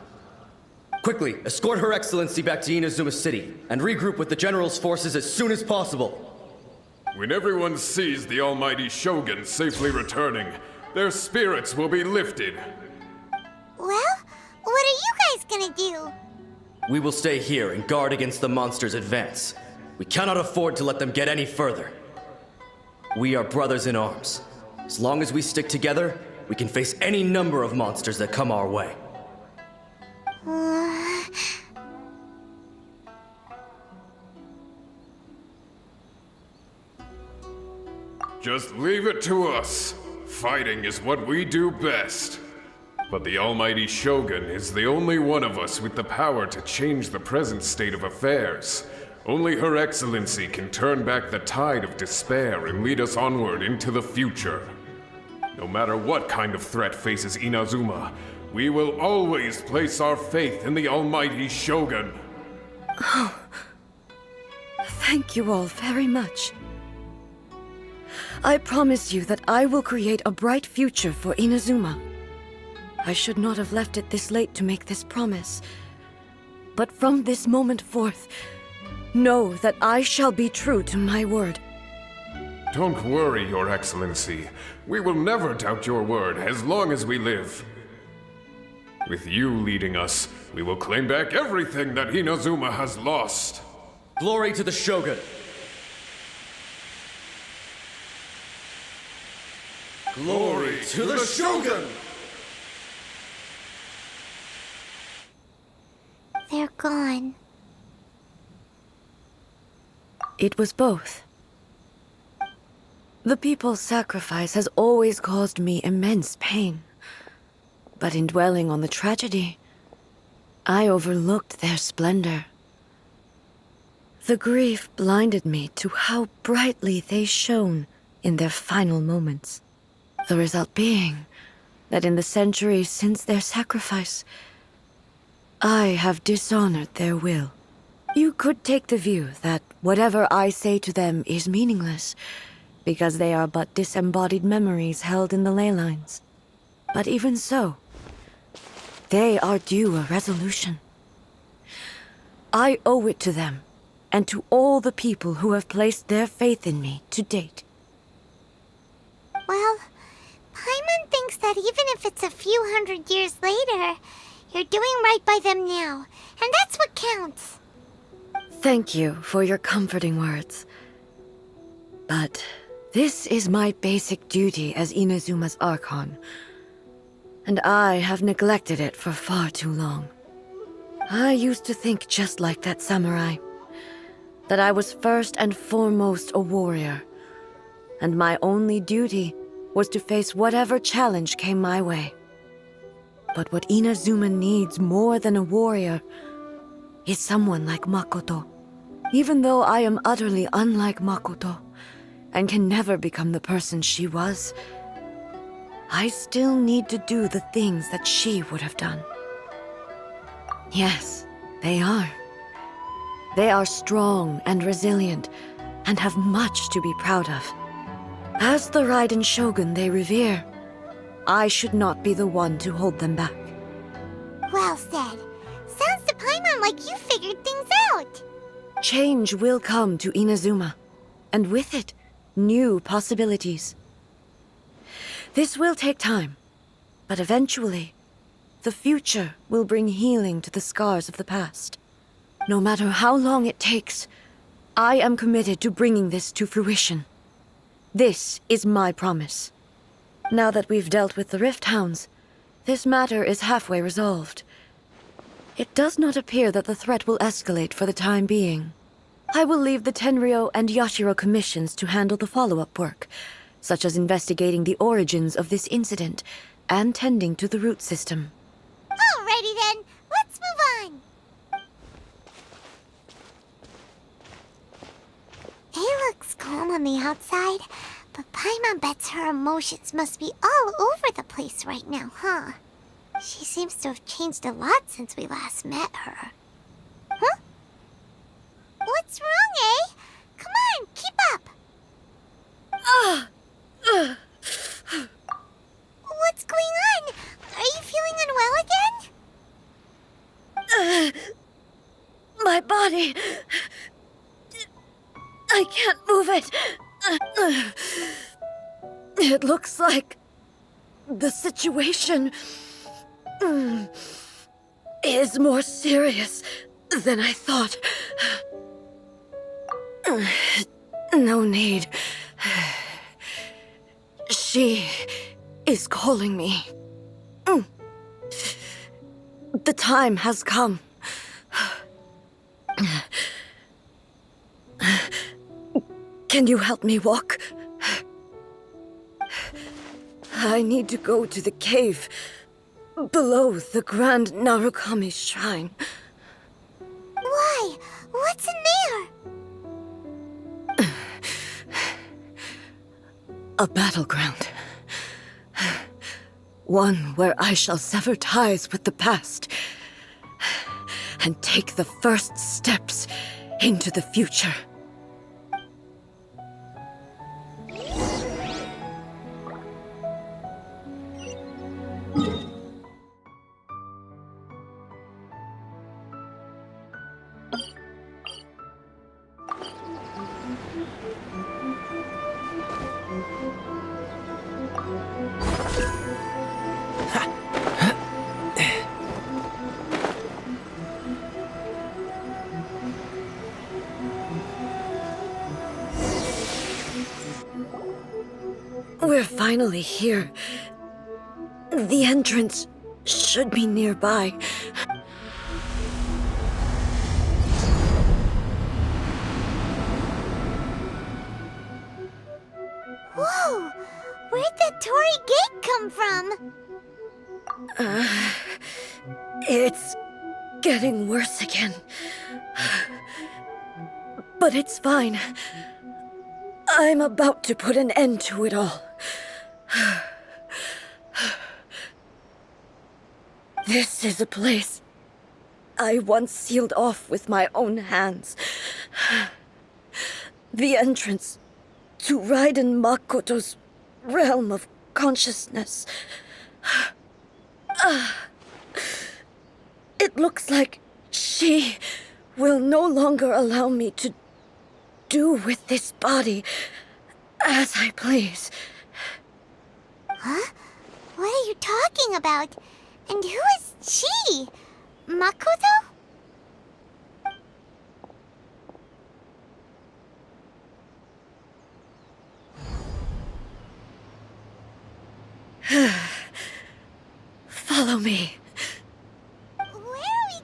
Quickly, escort Her Excellency back to Inazuma City, and regroup with the General's forces as soon as possible. When everyone sees the almighty Shogun safely returning, their spirits will be lifted. Well, what are you guys gonna do? We will stay here and guard against the monsters' advance. We cannot afford to let them get any further. We are brothers in arms. As long as we stick together, we can face any number of monsters that come our way. Just leave it to us. Fighting is what we do best. But the almighty Shogun is the only one of us with the power to change the present state of affairs. Only Her Excellency can turn back the tide of despair and lead us onward into the future. No matter what kind of threat faces Inazuma, we will always place our faith in the almighty Shogun. Oh, thank you all very much. I promise you that I will create a bright future for Inazuma. I should not have left it this late to make this promise. But from this moment forth, know that I shall be true to my word. Don't worry, Your Excellency. We will never doubt your word as long as we live. With you leading us, we will claim back everything that Inazuma has lost. Glory to the Shogun! Glory to the Shogun! They're gone. It was both. The people's sacrifice has always caused me immense pain. But in dwelling on the tragedy, I overlooked their splendor. The grief blinded me to how brightly they shone in their final moments. The result being that in the centuries since their sacrifice, I have dishonored their will. You could take the view that whatever I say to them is meaningless, because they are but disembodied memories held in the ley lines. But even so, they are due a resolution. I owe it to them, and to all the people who have placed their faith in me to date. Well, Paimon thinks that even if it's a few hundred years later, you're doing right by them now, and that's what counts. Thank you for your comforting words. But this is my basic duty as Inazuma's Archon, and I have neglected it for far too long. I used to think just like that samurai, that I was first and foremost a warrior, and my only duty was to face whatever challenge came my way. But what Inazuma needs more than a warrior is someone like Makoto. Even though I am utterly unlike Makoto, and can never become the person she was, I still need to do the things that she would have done. Yes, they are. They are strong and resilient, and have much to be proud of. As the Raiden Shogun they revere, I should not be the one to hold them back. Well said. Sounds to Paimon like you figured things out. Change will come to Inazuma, and with it, new possibilities. This will take time, but eventually, the future will bring healing to the scars of the past. No matter how long it takes, I am committed to bringing this to fruition. This is my promise. Now that we've dealt with the Rift Hounds, this matter is halfway resolved. It does not appear that the threat will escalate for the time being. I will leave the Tenryo and Yashiro commissions to handle the follow-up work, such as investigating the origins of this incident and tending to the root system. Alrighty then, let's move on. It looks calm on the outside, but Paimon bets her emotions must be all over the place right now, huh? She seems to have changed a lot since we last met her. Huh? What's wrong, eh? Come on, keep up! What's going on? Are you feeling unwell again? My body. I can't move it. It looks like the situation is more serious than I thought. No need. She is calling me. The time has come. Can you help me walk? I need to go to the cave below the Grand Narukami Shrine. Why? What's in there? A battleground. One where I shall sever ties with the past and take the first steps into the future. We're finally here. The entrance should be nearby. Whoa! Where'd that Torii gate come from? It's getting worse again. But it's fine. I'm about to put an end to it all. This is a place I once sealed off with my own hands. The entrance to Raiden Makoto's realm of consciousness. It looks like she will no longer allow me to do with this body as I please. Huh? What are you talking about? And who is she? Makoto? Follow me. Where are we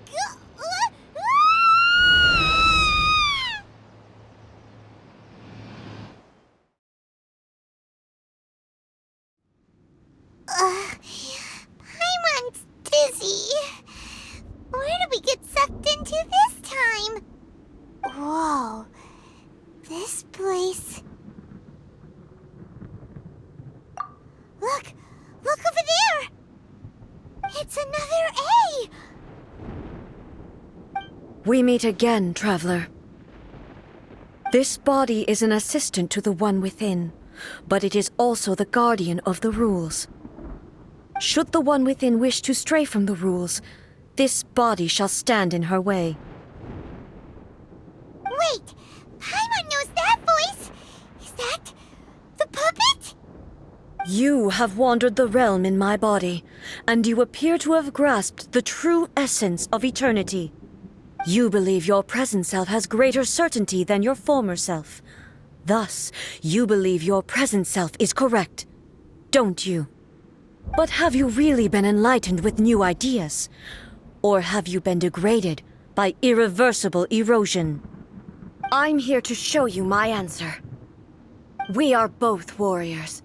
Paimon's dizzy. Where did we get sucked into this time? Whoa. This place... Look! Look over there! It's another A! We meet again, traveler. This body is an assistant to the one within, but it is also the guardian of the rules. Should the one within wish to stray from the rules, this body shall stand in her way. Wait! Paimon knows that voice! Is that... the puppet? You have wandered the realm in my body, and you appear to have grasped the true essence of eternity. You believe your present self has greater certainty than your former self. Thus, you believe your present self is correct, don't you? But have you really been enlightened with new ideas? Or have you been degraded by irreversible erosion? I'm here to show you my answer. We are both warriors,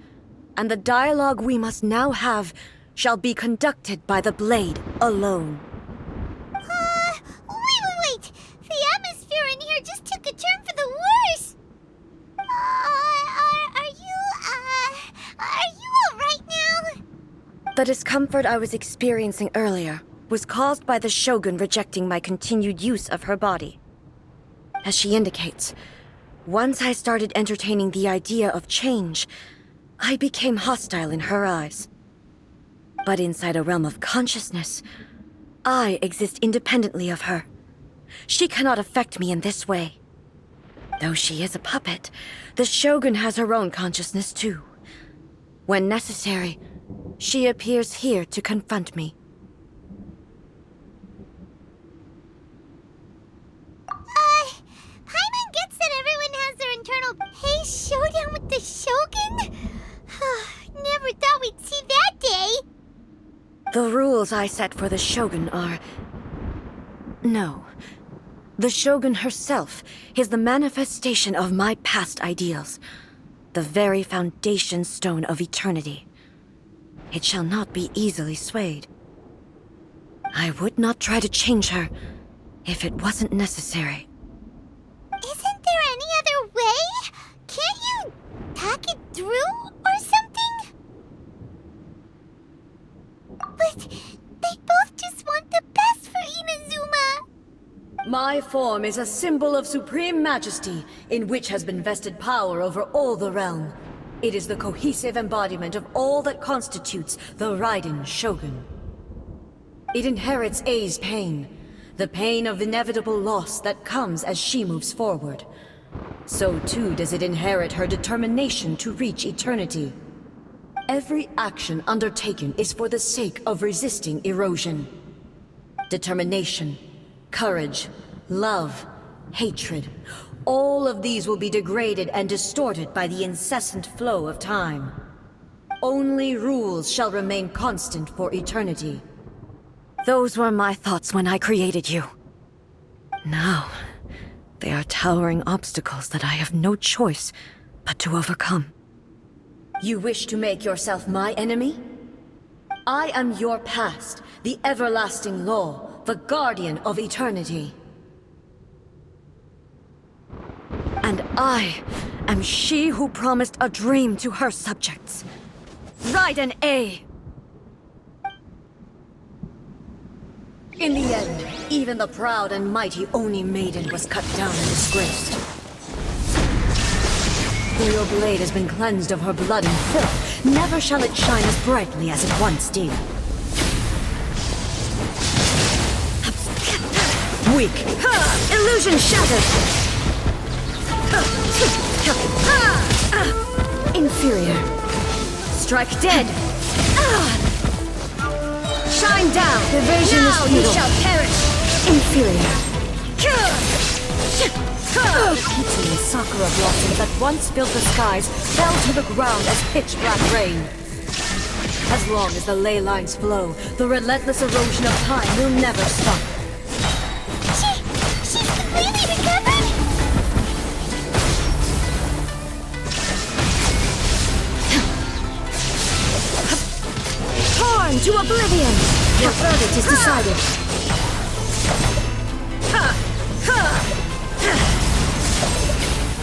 and the dialogue we must now have shall be conducted by the blade alone. Wait! The atmosphere in here just took a turn for the worse! Are you alright now? The discomfort I was experiencing earlier was caused by the Shogun rejecting my continued use of her body. As she indicates, once I started entertaining the idea of change, I became hostile in her eyes. But inside a realm of consciousness, I exist independently of her. She cannot affect me in this way. Though she is a puppet, the Shogun has her own consciousness too. When necessary, she appears here to confront me. Paimon gets that everyone has their internal showdown with the Shogun? Never thought we'd see that day. The rules I set for the Shogun are... No. The Shogun herself is the manifestation of my past ideals. The very foundation stone of eternity. It shall not be easily swayed. I would not try to change her if it wasn't necessary. Isn't there any other way? Can't you talk it through or something? But they both just want the best for Inazuma. My form is a symbol of supreme majesty, in which has been vested power over all the realm. It is the cohesive embodiment of all that constitutes the Raiden Shogun. It inherits A's pain, the pain of inevitable loss that comes as she moves forward. So too does it inherit her determination to reach eternity. Every action undertaken is for the sake of resisting erosion. Determination, courage, love, hatred, all of these will be degraded and distorted by the incessant flow of time. Only rules shall remain constant for eternity. Those were my thoughts when I created you. Now, they are towering obstacles that I have no choice but to overcome. You wish to make yourself my enemy? I am your past, the everlasting law, the guardian of eternity. And I am she who promised a dream to her subjects. Raiden A. In the end, even the proud and mighty Oni Maiden was cut down and disgraced. Though your blade has been cleansed of her blood and filth, never shall it shine as brightly as it once did. Weak. Illusion shattered! Inferior. Strike dead! Shine down! Evasion now is futile. You shall perish! Inferior. Pity and sakura blossoms that once filled the skies fell to the ground as pitch-black rain. As long as the ley lines flow, the relentless erosion of time will never stop. She's completely recovered? Torn to oblivion! Your verdict is decided.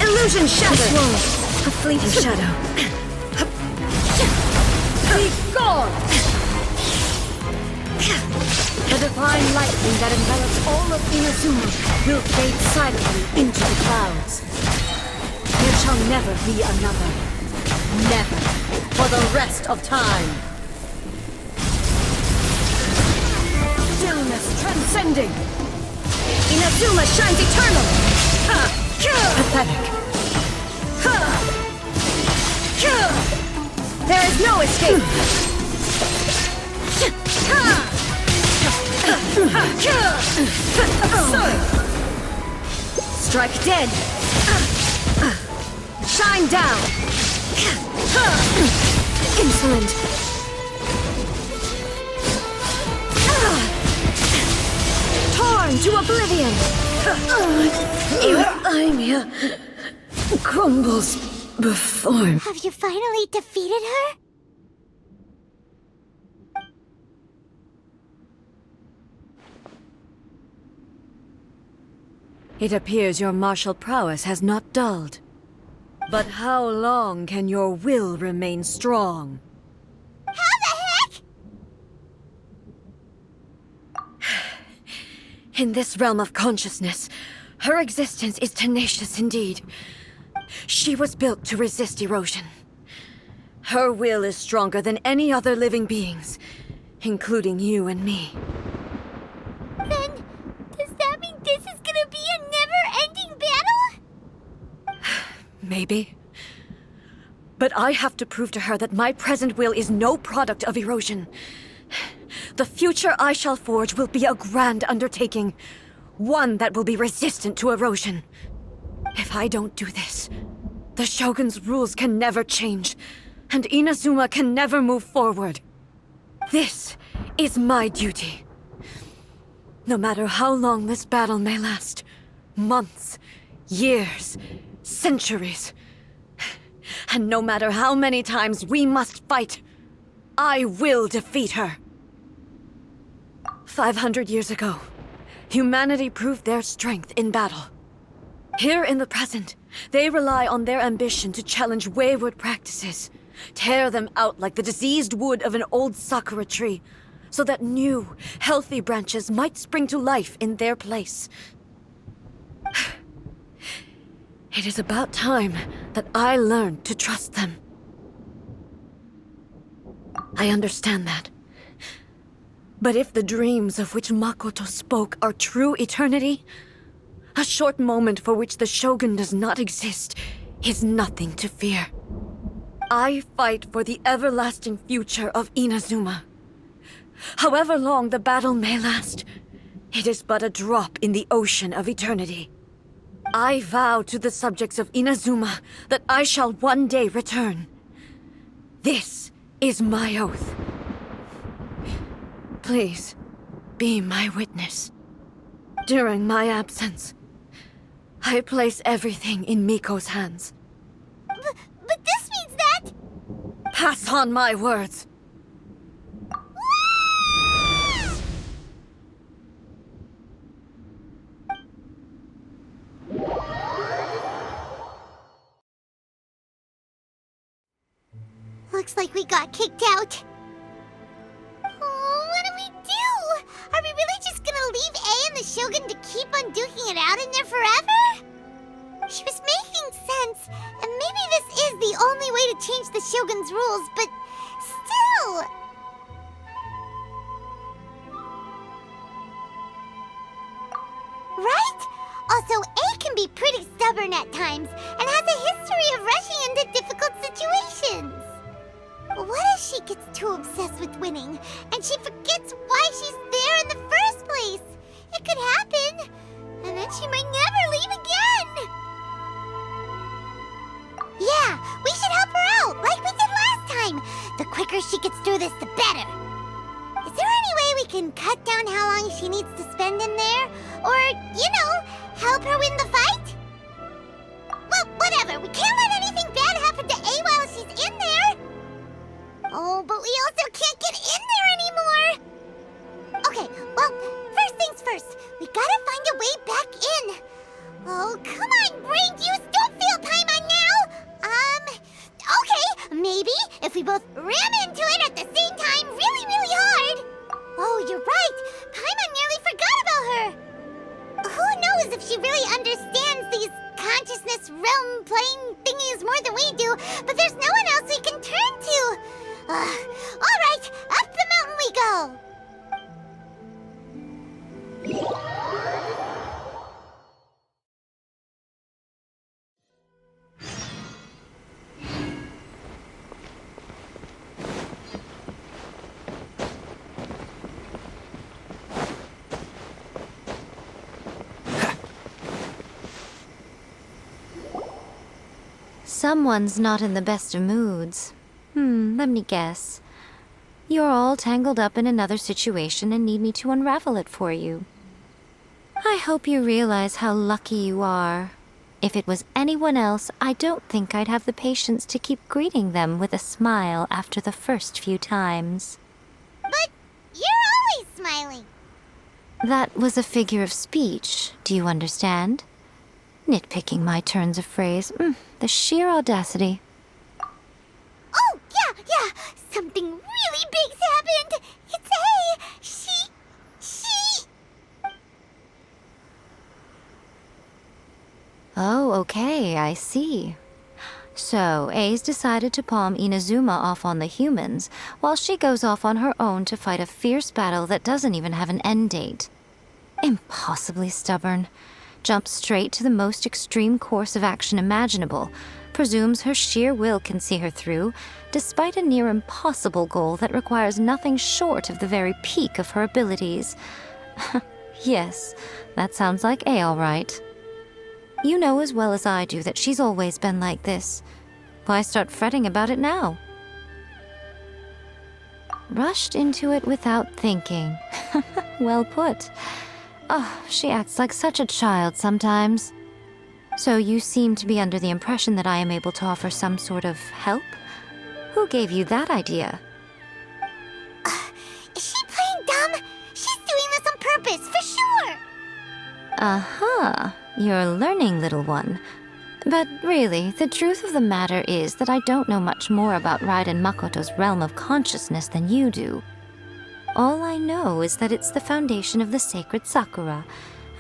Illusion shattered! A fleeting shadow. Be gone! The divine lightning that envelops all of Inazuma will fade silently into the clouds. There shall never be another. Never. For the rest of time. Stillness transcending! Inazuma shines eternal! Pathetic. There is no escape! Strike dead! Shine down! Insolent! Torn to oblivion! Eumia crumbles before me. Have you finally defeated her? It appears your martial prowess has not dulled. But how long can your will remain strong? How the heck? In this realm of consciousness, her existence is tenacious indeed. She was built to resist erosion. Her will is stronger than any other living being's, including you and me. Then, does that mean this is gonna be a never-ending battle? Maybe. But I have to prove to her that my present will is no product of erosion. The future I shall forge will be a grand undertaking, one that will be resistant to erosion. If I don't do this, the Shogun's rules can never change, and Inazuma can never move forward. This is my duty. No matter how long this battle may last, months, years, centuries, and no matter how many times we must fight, I will defeat her. 500 years ago, humanity proved their strength in battle. Here in the present, they rely on their ambition to challenge wayward practices, tear them out like the diseased wood of an old sakura tree, so that new, healthy branches might spring to life in their place. It is about time that I learned to trust them. I understand that. But if the dreams of which Makoto spoke are true eternity, a short moment for which the Shogun does not exist is nothing to fear. I fight for the everlasting future of Inazuma. However long the battle may last, it is but a drop in the ocean of eternity. I vow to the subjects of Inazuma that I shall one day return. This is my oath. Please, be my witness. During my absence, I place everything in Miko's hands. But this means that... Pass on my words. Looks like we got kicked out. Oh, what do we do? Are we really just gonna leave A and the Shogun to keep on duking it out in there forever? She was making sense, and maybe this is the only way to change the Shogun's rules, but still... Right? Also, A can be pretty stubborn at times, and has a history of rushing into difficult situations. What if she gets too obsessed with winning, and she forgets why she's there in the first place? It could happen, and then she might never leave again. Yeah, we should help her out, like we did last time. The quicker she gets through this, the better. Is there any way we can cut down how long she needs to spend in there? Or, help her win the fight? Well, whatever. We can't let anything bad happen to A while she's in there. Oh, but we also can't get in there anymore. Okay, well, first things first. We gotta find a way back in. Oh, come on, brain juice. Don't feel Paimon now. Okay, maybe if we both ram into it at the same time really, really hard. Oh, you're right. Paimon nearly forgot about her. Who knows if she really understands these consciousness realm plane thingies more than we do, but there's no one else we can turn to. All right, up the mountain we go. Someone's not in the best of moods. Let me guess. You're all tangled up in another situation and need me to unravel it for you. I hope you realize how lucky you are. If it was anyone else, I don't think I'd have the patience to keep greeting them with a smile after the first few times. But you're always smiling. That was a figure of speech, do you understand? Nitpicking my turns of phrase. The sheer audacity. Oh, yeah. Something really big's happened. It's A. She... Oh, okay, I see. So, A's decided to palm Inazuma off on the humans, while she goes off on her own to fight a fierce battle that doesn't even have an end date. Impossibly stubborn. Jumps straight to the most extreme course of action imaginable, presumes her sheer will can see her through, despite a near impossible goal that requires nothing short of the very peak of her abilities. Yes, that sounds like A all right. You know as well as I do that she's always been like this. Why start fretting about it now? Rushed into it without thinking. Well put. Oh, she acts like such a child sometimes. So you seem to be under the impression that I am able to offer some sort of help? Who gave you that idea? Is she playing dumb? She's doing this on purpose, for sure! Uh-huh. You're learning, little one. But really, the truth of the matter is that I don't know much more about Raiden Makoto's realm of consciousness than you do. All I know is that it's the foundation of the sacred Sakura,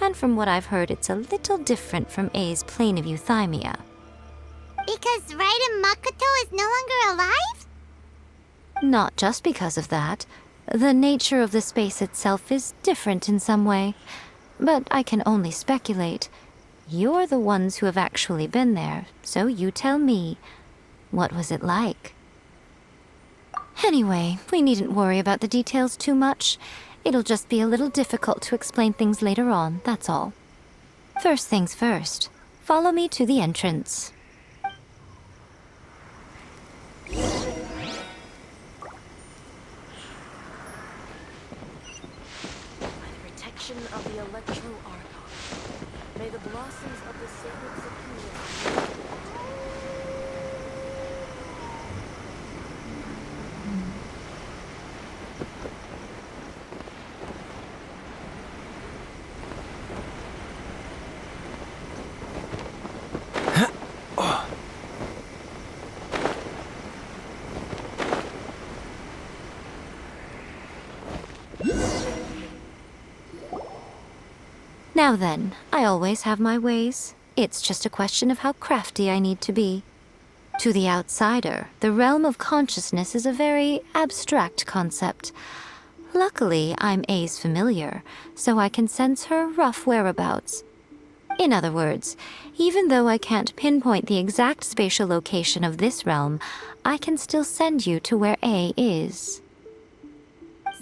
and from what I've heard, it's a little different from A's plane of euthymia. Because Raiden Makoto is no longer alive? Not just because of that. The nature of the space itself is different in some way. But I can only speculate. You're the ones who have actually been there, so you tell me. What was it like? Anyway, we needn't worry about the details too much. It'll just be a little difficult to explain things later on, that's all. First things first. Follow me to the entrance. By the protection of the Electro Archon, may the blossoms of the sacred Sakura. Now then, I always have my ways. It's just a question of how crafty I need to be. To the outsider, the realm of consciousness is a very abstract concept. Luckily, I'm A's familiar, so I can sense her rough whereabouts. In other words, even though I can't pinpoint the exact spatial location of this realm, I can still send you to where A is.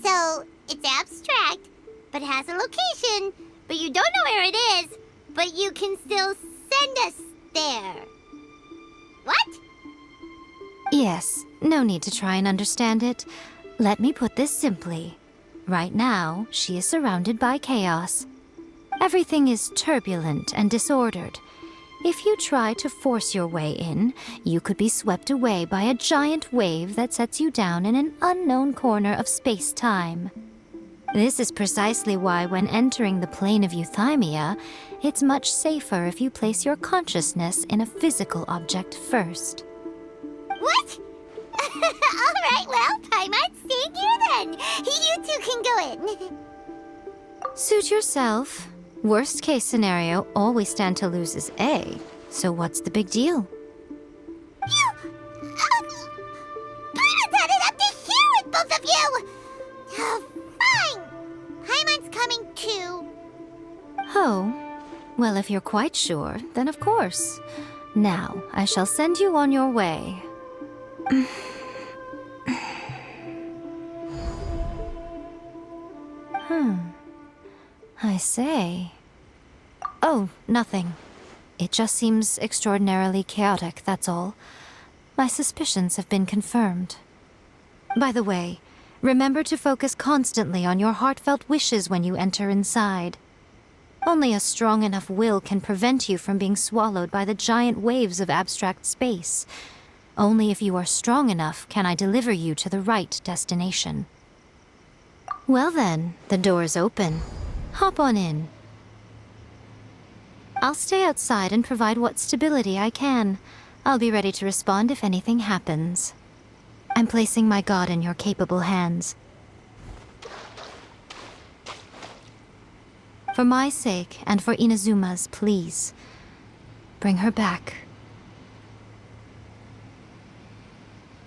So, it's abstract, but has a location, but you don't know where it is, but you can still send us there. What? Yes, no need to try and understand it. Let me put this simply. Right now, she is surrounded by chaos. Everything is turbulent and disordered. If you try to force your way in, you could be swept away by a giant wave that sets you down in an unknown corner of space-time. This is precisely why when entering the plane of euthymia, it's much safer if you place your consciousness in a physical object first. What? Alright, well, Paimon, stay here then. You two can go in. Suit yourself. Worst case scenario, all we stand to lose is A. So what's the big deal? You... Paimon's had it up to here with both of you! Oh, fine! Paimon's coming too. Oh, well, if you're quite sure, then of course. Now, I shall send you on your way. I say. Oh, nothing. It just seems extraordinarily chaotic, that's all. My suspicions have been confirmed. By the way, remember to focus constantly on your heartfelt wishes when you enter inside. Only a strong enough will can prevent you from being swallowed by the giant waves of abstract space. Only if you are strong enough can I deliver you to the right destination. Well then, the door's open. Hop on in. I'll stay outside and provide what stability I can. I'll be ready to respond if anything happens. I'm placing my god in your capable hands. For my sake and for Inazuma's, please. Bring her back.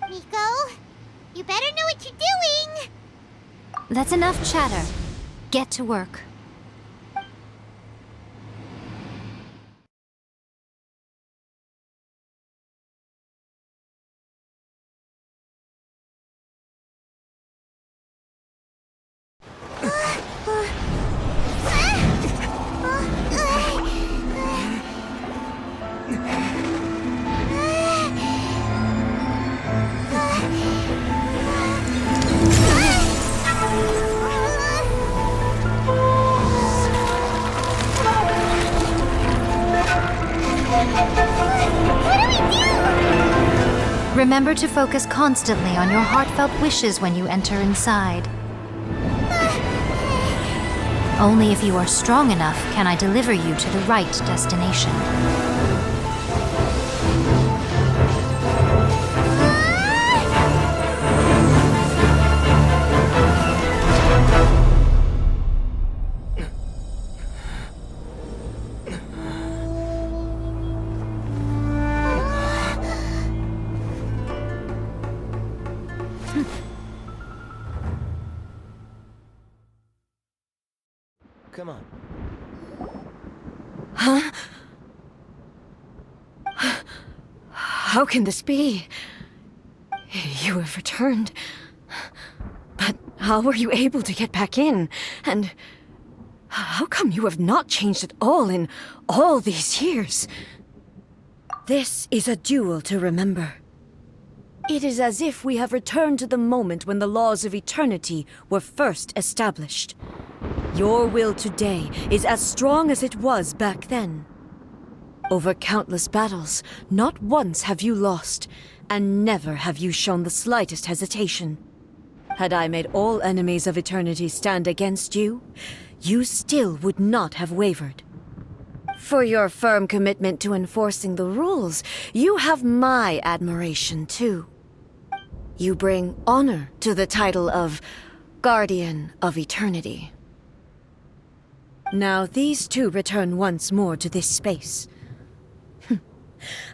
Miko, you better know what you're doing! That's enough chatter. Get to work. Remember to focus constantly on your heartfelt wishes when you enter inside. Only if you are strong enough can I deliver you to the right destination. Come on. Huh? How can this be? You have returned. But how were you able to get back in? And how come you have not changed at all in all these years? This is a duel to remember. It is as if we have returned to the moment when the laws of eternity were first established. Your will today is as strong as it was back then. Over countless battles, not once have you lost, and never have you shown the slightest hesitation. Had I made all enemies of eternity stand against you, you still would not have wavered. For your firm commitment to enforcing the rules, you have my admiration too. You bring honor to the title of Guardian of Eternity. Now these two return once more to this space.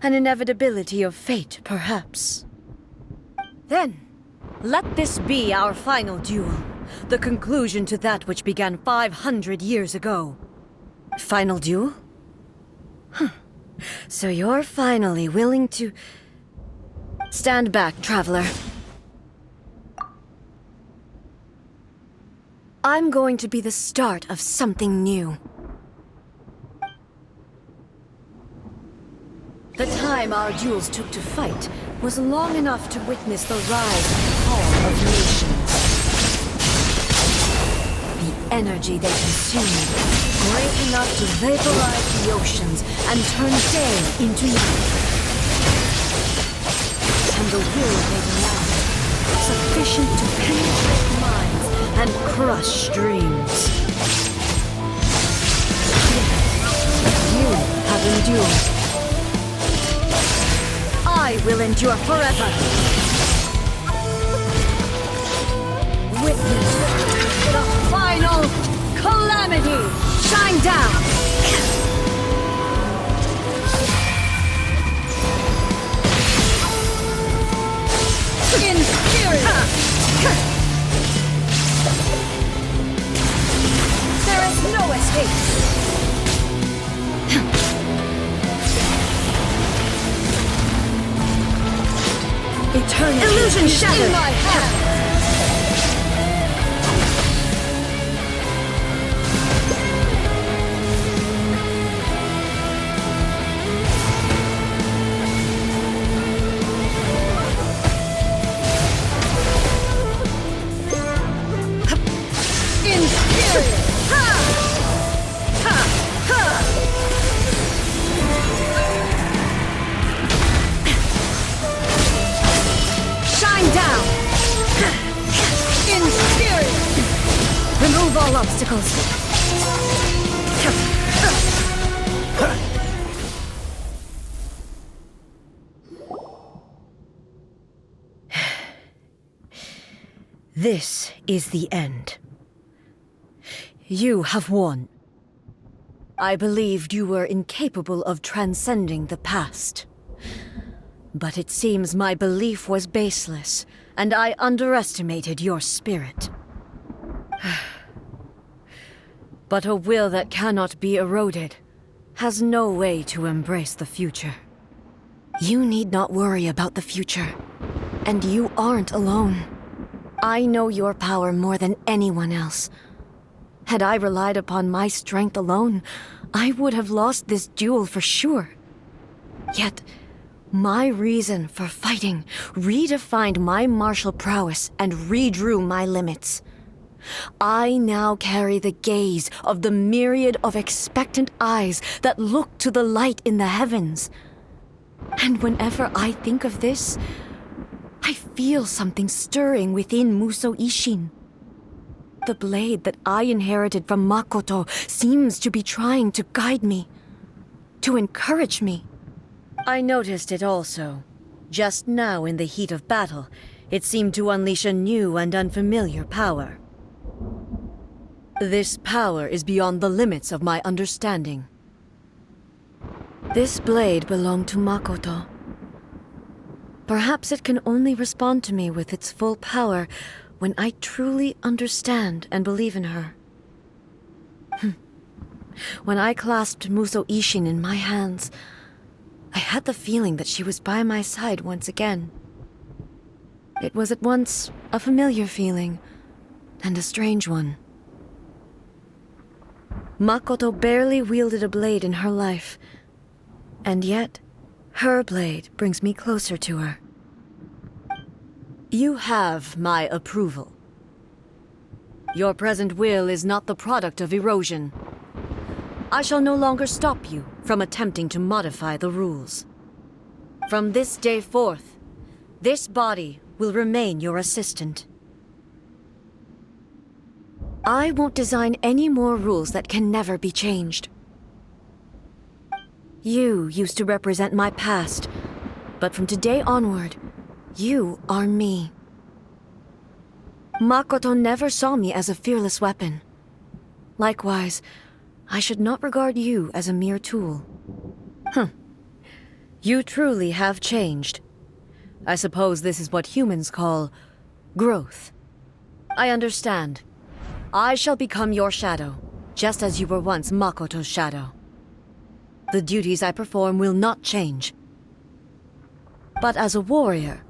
An inevitability of fate, perhaps. Then, let this be our final duel. The conclusion to that which began 500 years ago. Final duel? So you're finally willing to... Stand back, traveler. I'm going to be the start of something new. The time our duels took to fight was long enough to witness the rise and fall of nations. The energy they consumed, great enough to vaporize the oceans and turn day into night. And the will they allowed, sufficient to penetrate minds and crush dreams. You have endured. I will endure forever. Witness the final calamity shine down. Inferior. There is no escape. Eternity illusion shattered in my hand. Inferior. Ha! Ha! Ha! Down! Inferior! Remove all obstacles. This is the end. You have won. I believed you were incapable of transcending the past. But it seems my belief was baseless, and I underestimated your spirit. But a will that cannot be eroded has no way to embrace the future. You need not worry about the future, and you aren't alone. I know your power more than anyone else. Had I relied upon my strength alone, I would have lost this duel for sure. Yet, my reason for fighting redefined my martial prowess and redrew my limits. I now carry the gaze of the myriad of expectant eyes that look to the light in the heavens. And whenever I think of this, I feel something stirring within Musou Ishin. The blade that I inherited from Makoto seems to be trying to guide me, to encourage me. I noticed it also. Just now in the heat of battle, it seemed to unleash a new and unfamiliar power. This power is beyond the limits of my understanding. This blade belonged to Makoto. Perhaps it can only respond to me with its full power when I truly understand and believe in her. When I clasped Musou Ishin in my hands, I had the feeling that she was by my side once again. It was at once a familiar feeling and a strange one. Makoto barely wielded a blade in her life, and yet her blade brings me closer to her. You have my approval. Your present will is not the product of erosion. I shall no longer stop you from attempting to modify the rules. From this day forth, this body will remain your assistant. I won't design any more rules that can never be changed. You used to represent my past, but from today onward, you are me. Makoto never saw me as a fearless weapon. Likewise, I should not regard you as a mere tool. You truly have changed. I suppose this is what humans call growth. I understand. I shall become your shadow, just as you were once Makoto's shadow. The duties I perform will not change. But as a warrior,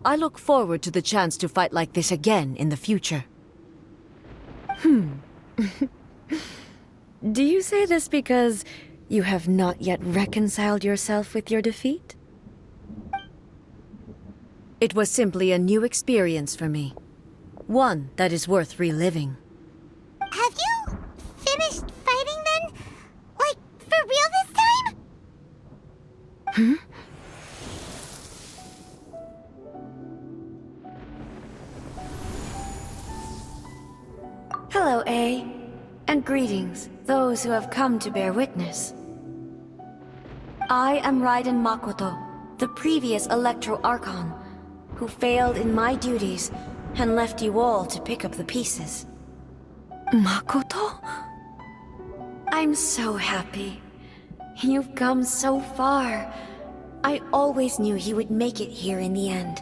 I look forward to the chance to fight like this again in the future. Do you say this because you have not yet reconciled yourself with your defeat? It was simply a new experience for me. One that is worth reliving. Have you finished fighting then? Like, for real this time? Hello, A. And greetings, those who have come to bear witness. I am Raiden Makoto, the previous Electro Archon, who failed in my duties and left you all to pick up the pieces. Makoto? I'm so happy. You've come so far. I always knew you would make it here in the end.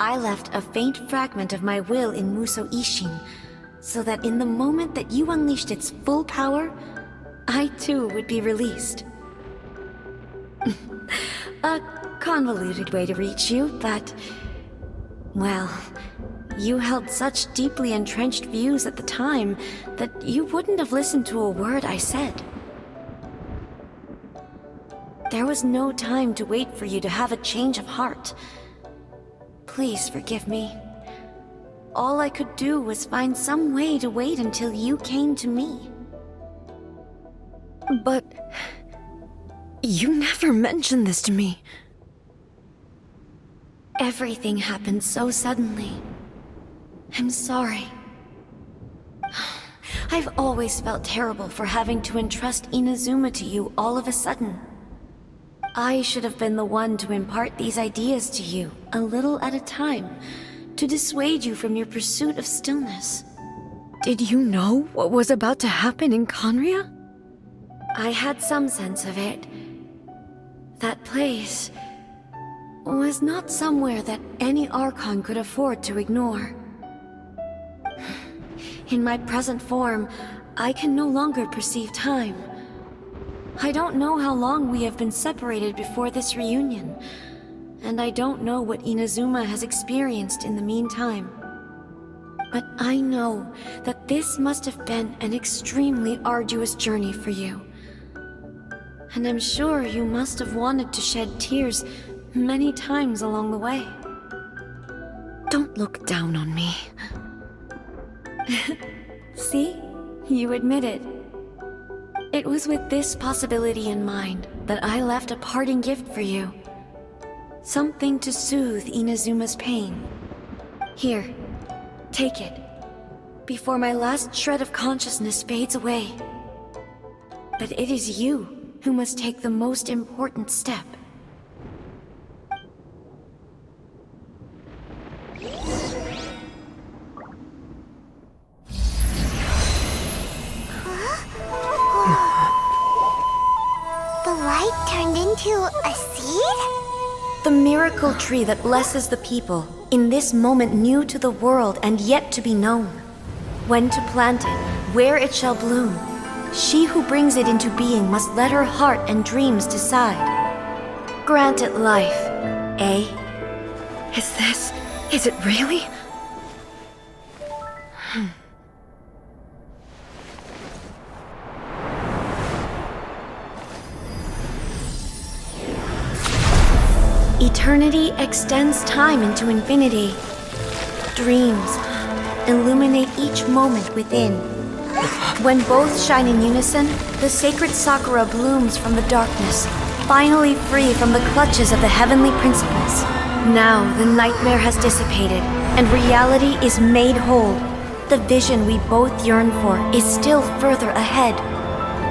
I left a faint fragment of my will in Musou Ishin, so that in the moment that you unleashed its full power, I too would be released. A convoluted way to reach you, but... well, you held such deeply entrenched views at the time that you wouldn't have listened to a word I said. There was no time to wait for you to have a change of heart. Please forgive me. All I could do was find some way to wait until you came to me. But... you never mentioned this to me. Everything happened so suddenly. I'm sorry. I've always felt terrible for having to entrust Inazuma to you all of a sudden. I should have been the one to impart these ideas to you, a little at a time, to dissuade you from your pursuit of stillness. Did you know what was about to happen in Conria? I had some sense of it. That place was not somewhere that any Archon could afford to ignore. In my present form, I can no longer perceive time. I don't know how long we have been separated before this reunion, and I don't know what Inazuma has experienced in the meantime. But I know that this must have been an extremely arduous journey for you. And I'm sure you must have wanted to shed tears many times along the way. Don't look down on me. See? You admit it. It was with this possibility in mind that I left a parting gift for you. Something to soothe Inazuma's pain. Here, take it, before my last shred of consciousness fades away. But it is you who must take the most important step. The light turned into a seed? The miracle tree that blesses the people, in this moment new to the world and yet to be known. When to plant it, where it shall bloom, she who brings it into being must let her heart and dreams decide. Grant it life, eh? Is it really? Eternity extends time into infinity. Dreams illuminate each moment within. When both shine in unison, the sacred Sakura blooms from the darkness, finally free from the clutches of the heavenly principles. Now the nightmare has dissipated, and reality is made whole. The vision we both yearn for is still further ahead.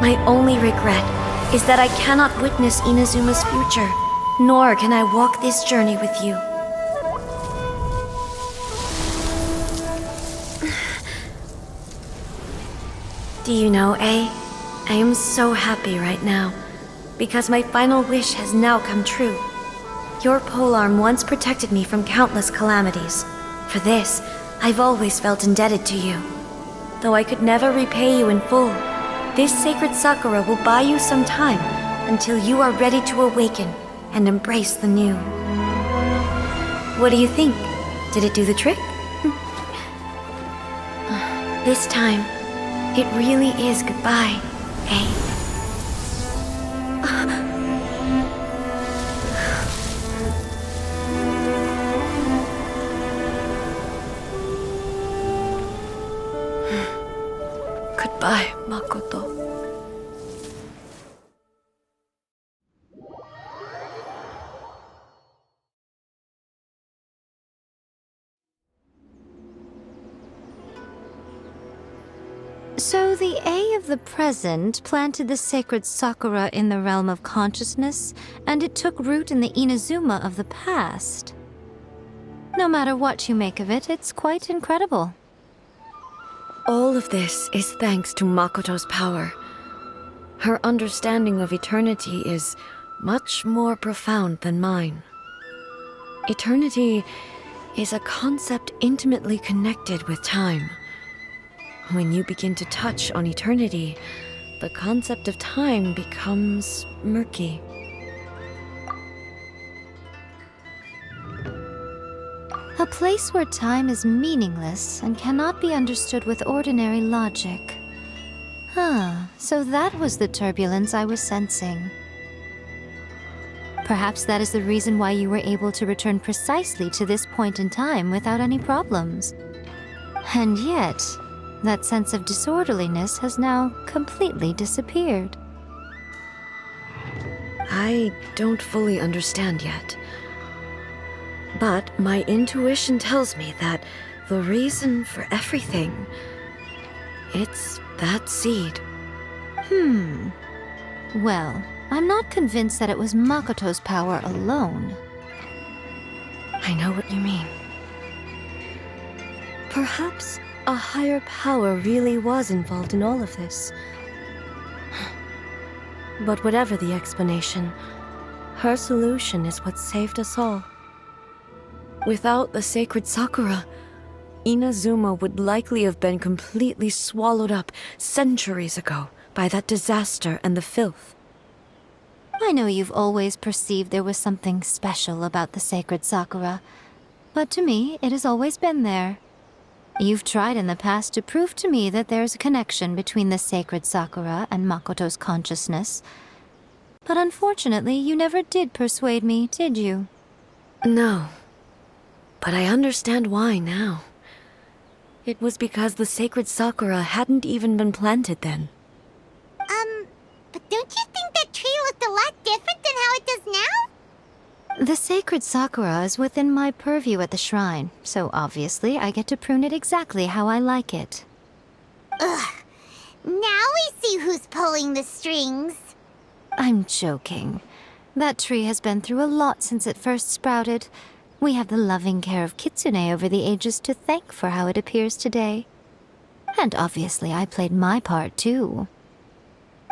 My only regret is that I cannot witness Inazuma's future, nor can I walk this journey with you. Do you know, I am so happy right now, because my final wish has now come true. Your polearm once protected me from countless calamities. For this, I've always felt indebted to you. Though I could never repay you in full, this sacred Sakura will buy you some time until you are ready to awaken and embrace the new. What do you think? Did it do the trick? This time, it really is goodbye, eh? Goodbye, Makoto. So the A of the present planted the sacred Sakura in the realm of consciousness, and it took root in the Inazuma of the past. No matter what you make of it, it's quite incredible. All of this is thanks to Makoto's power. Her understanding of eternity is much more profound than mine. Eternity is a concept intimately connected with time. When you begin to touch on eternity, the concept of time becomes murky. A place where time is meaningless and cannot be understood with ordinary logic. So that was the turbulence I was sensing. Perhaps that is the reason why you were able to return precisely to this point in time without any problems. And yet, that sense of disorderliness has now completely disappeared. I don't fully understand yet. But my intuition tells me that the reason for everything, it's that seed. Well, I'm not convinced that it was Makoto's power alone. I know what you mean. Perhaps a higher power really was involved in all of this. But whatever the explanation, her solution is what saved us all. Without the sacred Sakura, Inazuma would likely have been completely swallowed up centuries ago by that disaster and the filth. I know you've always perceived there was something special about the sacred Sakura, but to me, it has always been there. You've tried in the past to prove to me that there's a connection between the sacred Sakura and Makoto's consciousness, but unfortunately, you never did persuade me, did you? No, but I understand why now. It was because the sacred Sakura hadn't even been planted then. But don't you think that tree looked a lot different than how it does now? The sacred Sakura is within my purview at the shrine, so obviously I get to prune it exactly how I like it. Ugh. Now we see who's pulling the strings. I'm joking. That tree has been through a lot since it first sprouted. We have the loving care of Kitsune over the ages to thank for how it appears today. And obviously I played my part too.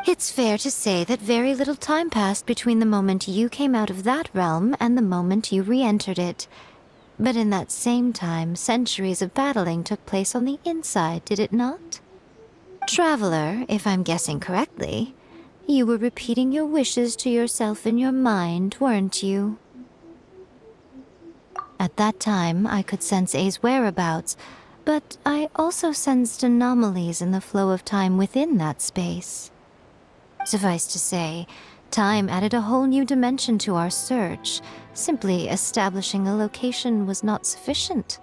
It's fair to say that very little time passed between the moment you came out of that realm and the moment you re-entered it. But in that same time, centuries of battling took place on the inside, did it not? Traveler, if I'm guessing correctly, you were repeating your wishes to yourself in your mind, weren't you? At that time, I could sense A's whereabouts, but I also sensed anomalies in the flow of time within that space. Suffice to say, time added a whole new dimension to our search. Simply establishing a location was not sufficient.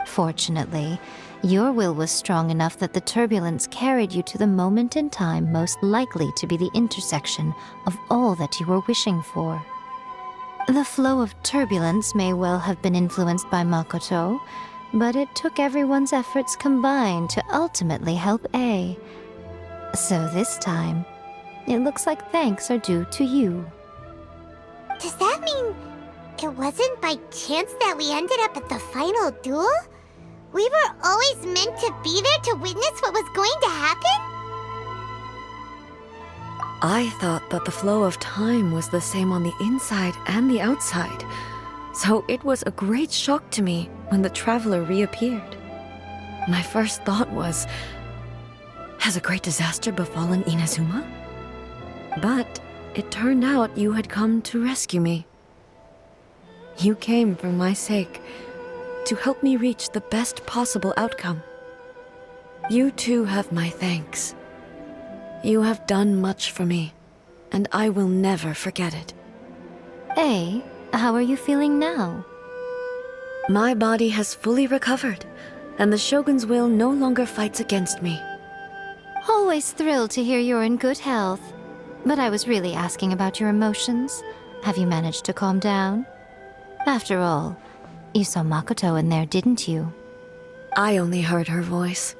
Fortunately, your will was strong enough that the turbulence carried you to the moment in time most likely to be the intersection of all that you were wishing for. The flow of turbulence may well have been influenced by Makoto, but it took everyone's efforts combined to ultimately help A. So this time, it looks like thanks are due to you. Does that mean it wasn't by chance that we ended up at the final duel? We were always meant to be there to witness what was going to happen? I thought that the flow of time was the same on the inside and the outside, so it was a great shock to me when the traveler reappeared. My first thought was, has a great disaster befallen Inazuma? But it turned out you had come to rescue me. You came for my sake, to help me reach the best possible outcome. You too have my thanks. You have done much for me, and I will never forget it. A, how are you feeling now? My body has fully recovered, and the Shogun's will no longer fights against me. Always thrilled to hear you're in good health. But I was really asking about your emotions. Have you managed to calm down? After all, you saw Makoto in there, didn't you? I only heard her voice.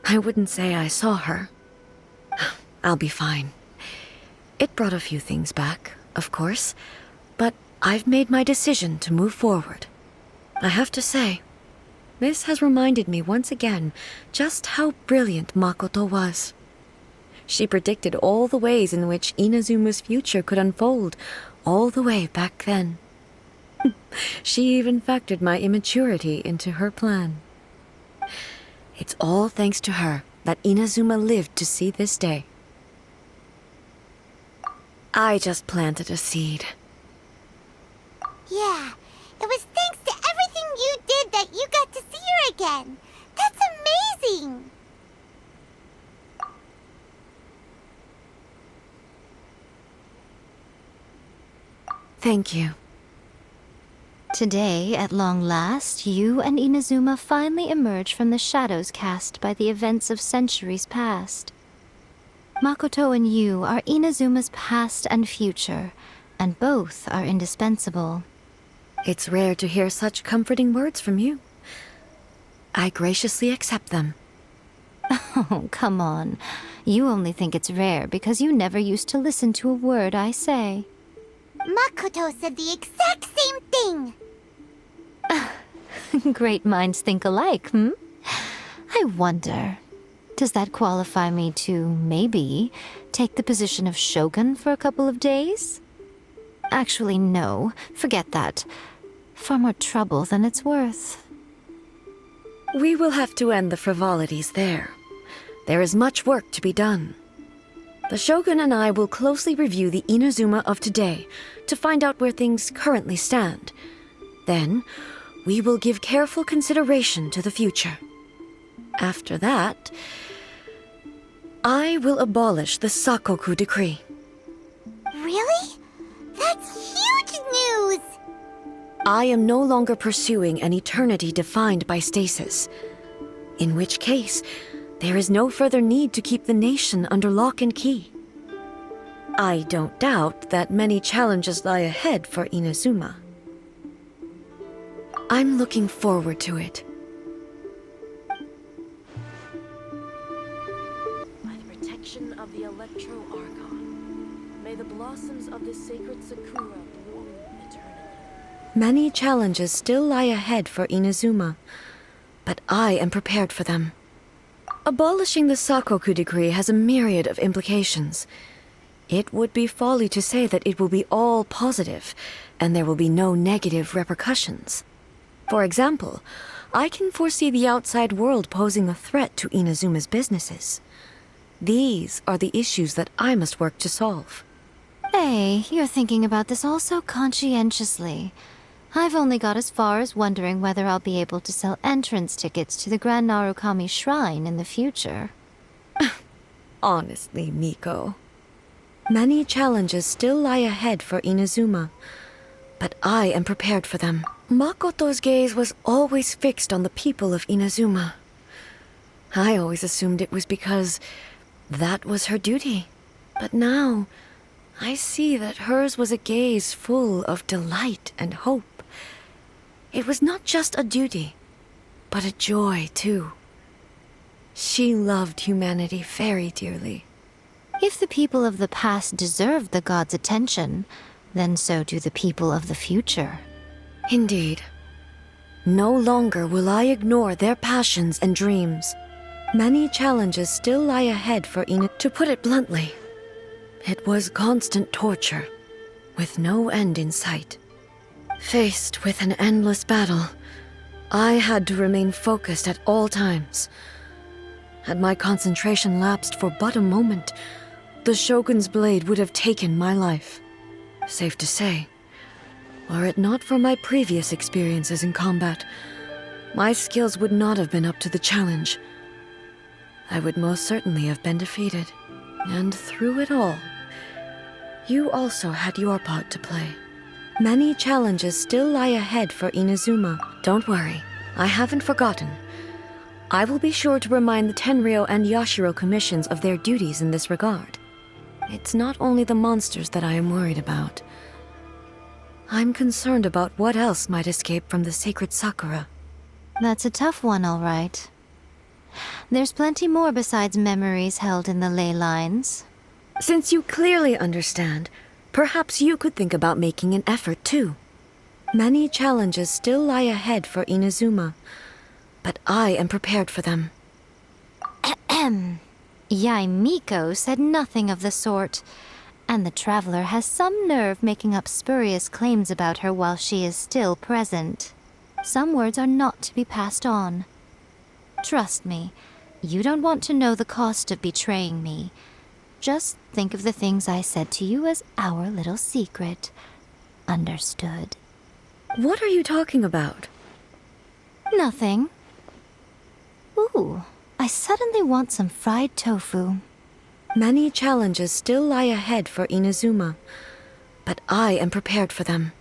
I wouldn't say I saw her. I'll be fine. It brought a few things back, of course, but I've made my decision to move forward. I have to say, this has reminded me once again just how brilliant Makoto was. She predicted all the ways in which Inazuma's future could unfold, all the way back then. She even factored my immaturity into her plan. It's all thanks to her that Inazuma lived to see this day. I just planted a seed. Yeah, it was thanks to everything you did that you got to see her again. That's amazing! Thank you. Today, at long last, you and Inazuma finally emerge from the shadows cast by the events of centuries past. Makoto and you are Inazuma's past and future, and both are indispensable. It's rare to hear such comforting words from you. I graciously accept them. Oh, come on. You only think it's rare because you never used to listen to a word I say. Makoto said the exact same thing! Great minds think alike, hmm? I wonder, does that qualify me to, maybe, take the position of Shogun for a couple of days? Actually, no. Forget that. Far more trouble than it's worth. We will have to end the frivolities there. There is much work to be done. The Shogun and I will closely review the Inazuma of today to find out where things currently stand. Then, we will give careful consideration to the future. After that, I will abolish the Sakoku decree. Really? That's huge news! I am no longer pursuing an eternity defined by stasis. In which case, there is no further need to keep the nation under lock and key. I don't doubt that many challenges lie ahead for Inazuma. I'm looking forward to it. By the protection of the Electro-Archon, may the blossoms of the sacred Sakura bloom eternally. Many challenges still lie ahead for Inazuma, but I am prepared for them. Abolishing the Sakoku decree has a myriad of implications. It would be folly to say that it will be all positive, and there will be no negative repercussions. For example, I can foresee the outside world posing a threat to Inazuma's businesses. These are the issues that I must work to solve. Hey, you're thinking about this all so conscientiously. I've only got as far as wondering whether I'll be able to sell entrance tickets to the Grand Narukami Shrine in the future. Honestly, Miko. Many challenges still lie ahead for Inazuma, but I am prepared for them. Makoto's gaze was always fixed on the people of Inazuma. I always assumed it was because that was her duty. But now, I see that hers was a gaze full of delight and hope. It was not just a duty, but a joy, too. She loved humanity very dearly. If the people of the past deserve the gods' attention, then so do the people of the future. Indeed. No longer will I ignore their passions and dreams. Many challenges still lie ahead for Ina. To put it bluntly, it was constant torture, with no end in sight. Faced with an endless battle, I had to remain focused at all times. Had my concentration lapsed for but a moment, the Shogun's blade would have taken my life. Safe to say, were it not for my previous experiences in combat, my skills would not have been up to the challenge. I would most certainly have been defeated. And through it all, you also had your part to play. Many challenges still lie ahead for Inazuma. Don't worry, I haven't forgotten. I will be sure to remind the Tenryo and Yashiro commissions of their duties in this regard. It's not only the monsters that I am worried about. I'm concerned about what else might escape from the sacred Sakura. That's a tough one, all right. There's plenty more besides memories held in the ley lines. Since you clearly understand, perhaps you could think about making an effort too. Many challenges still lie ahead for Inazuma, but I am prepared for them. Yai Miko said nothing of the sort, and the traveler has some nerve making up spurious claims about her while she is still present. Some words are not to be passed on. Trust me, you don't want to know the cost of betraying me. Just think of the things I said to you as our little secret. Understood? What are you talking about? Nothing. Ooh, I suddenly want some fried tofu. Many challenges still lie ahead for Inazuma, but I am prepared for them.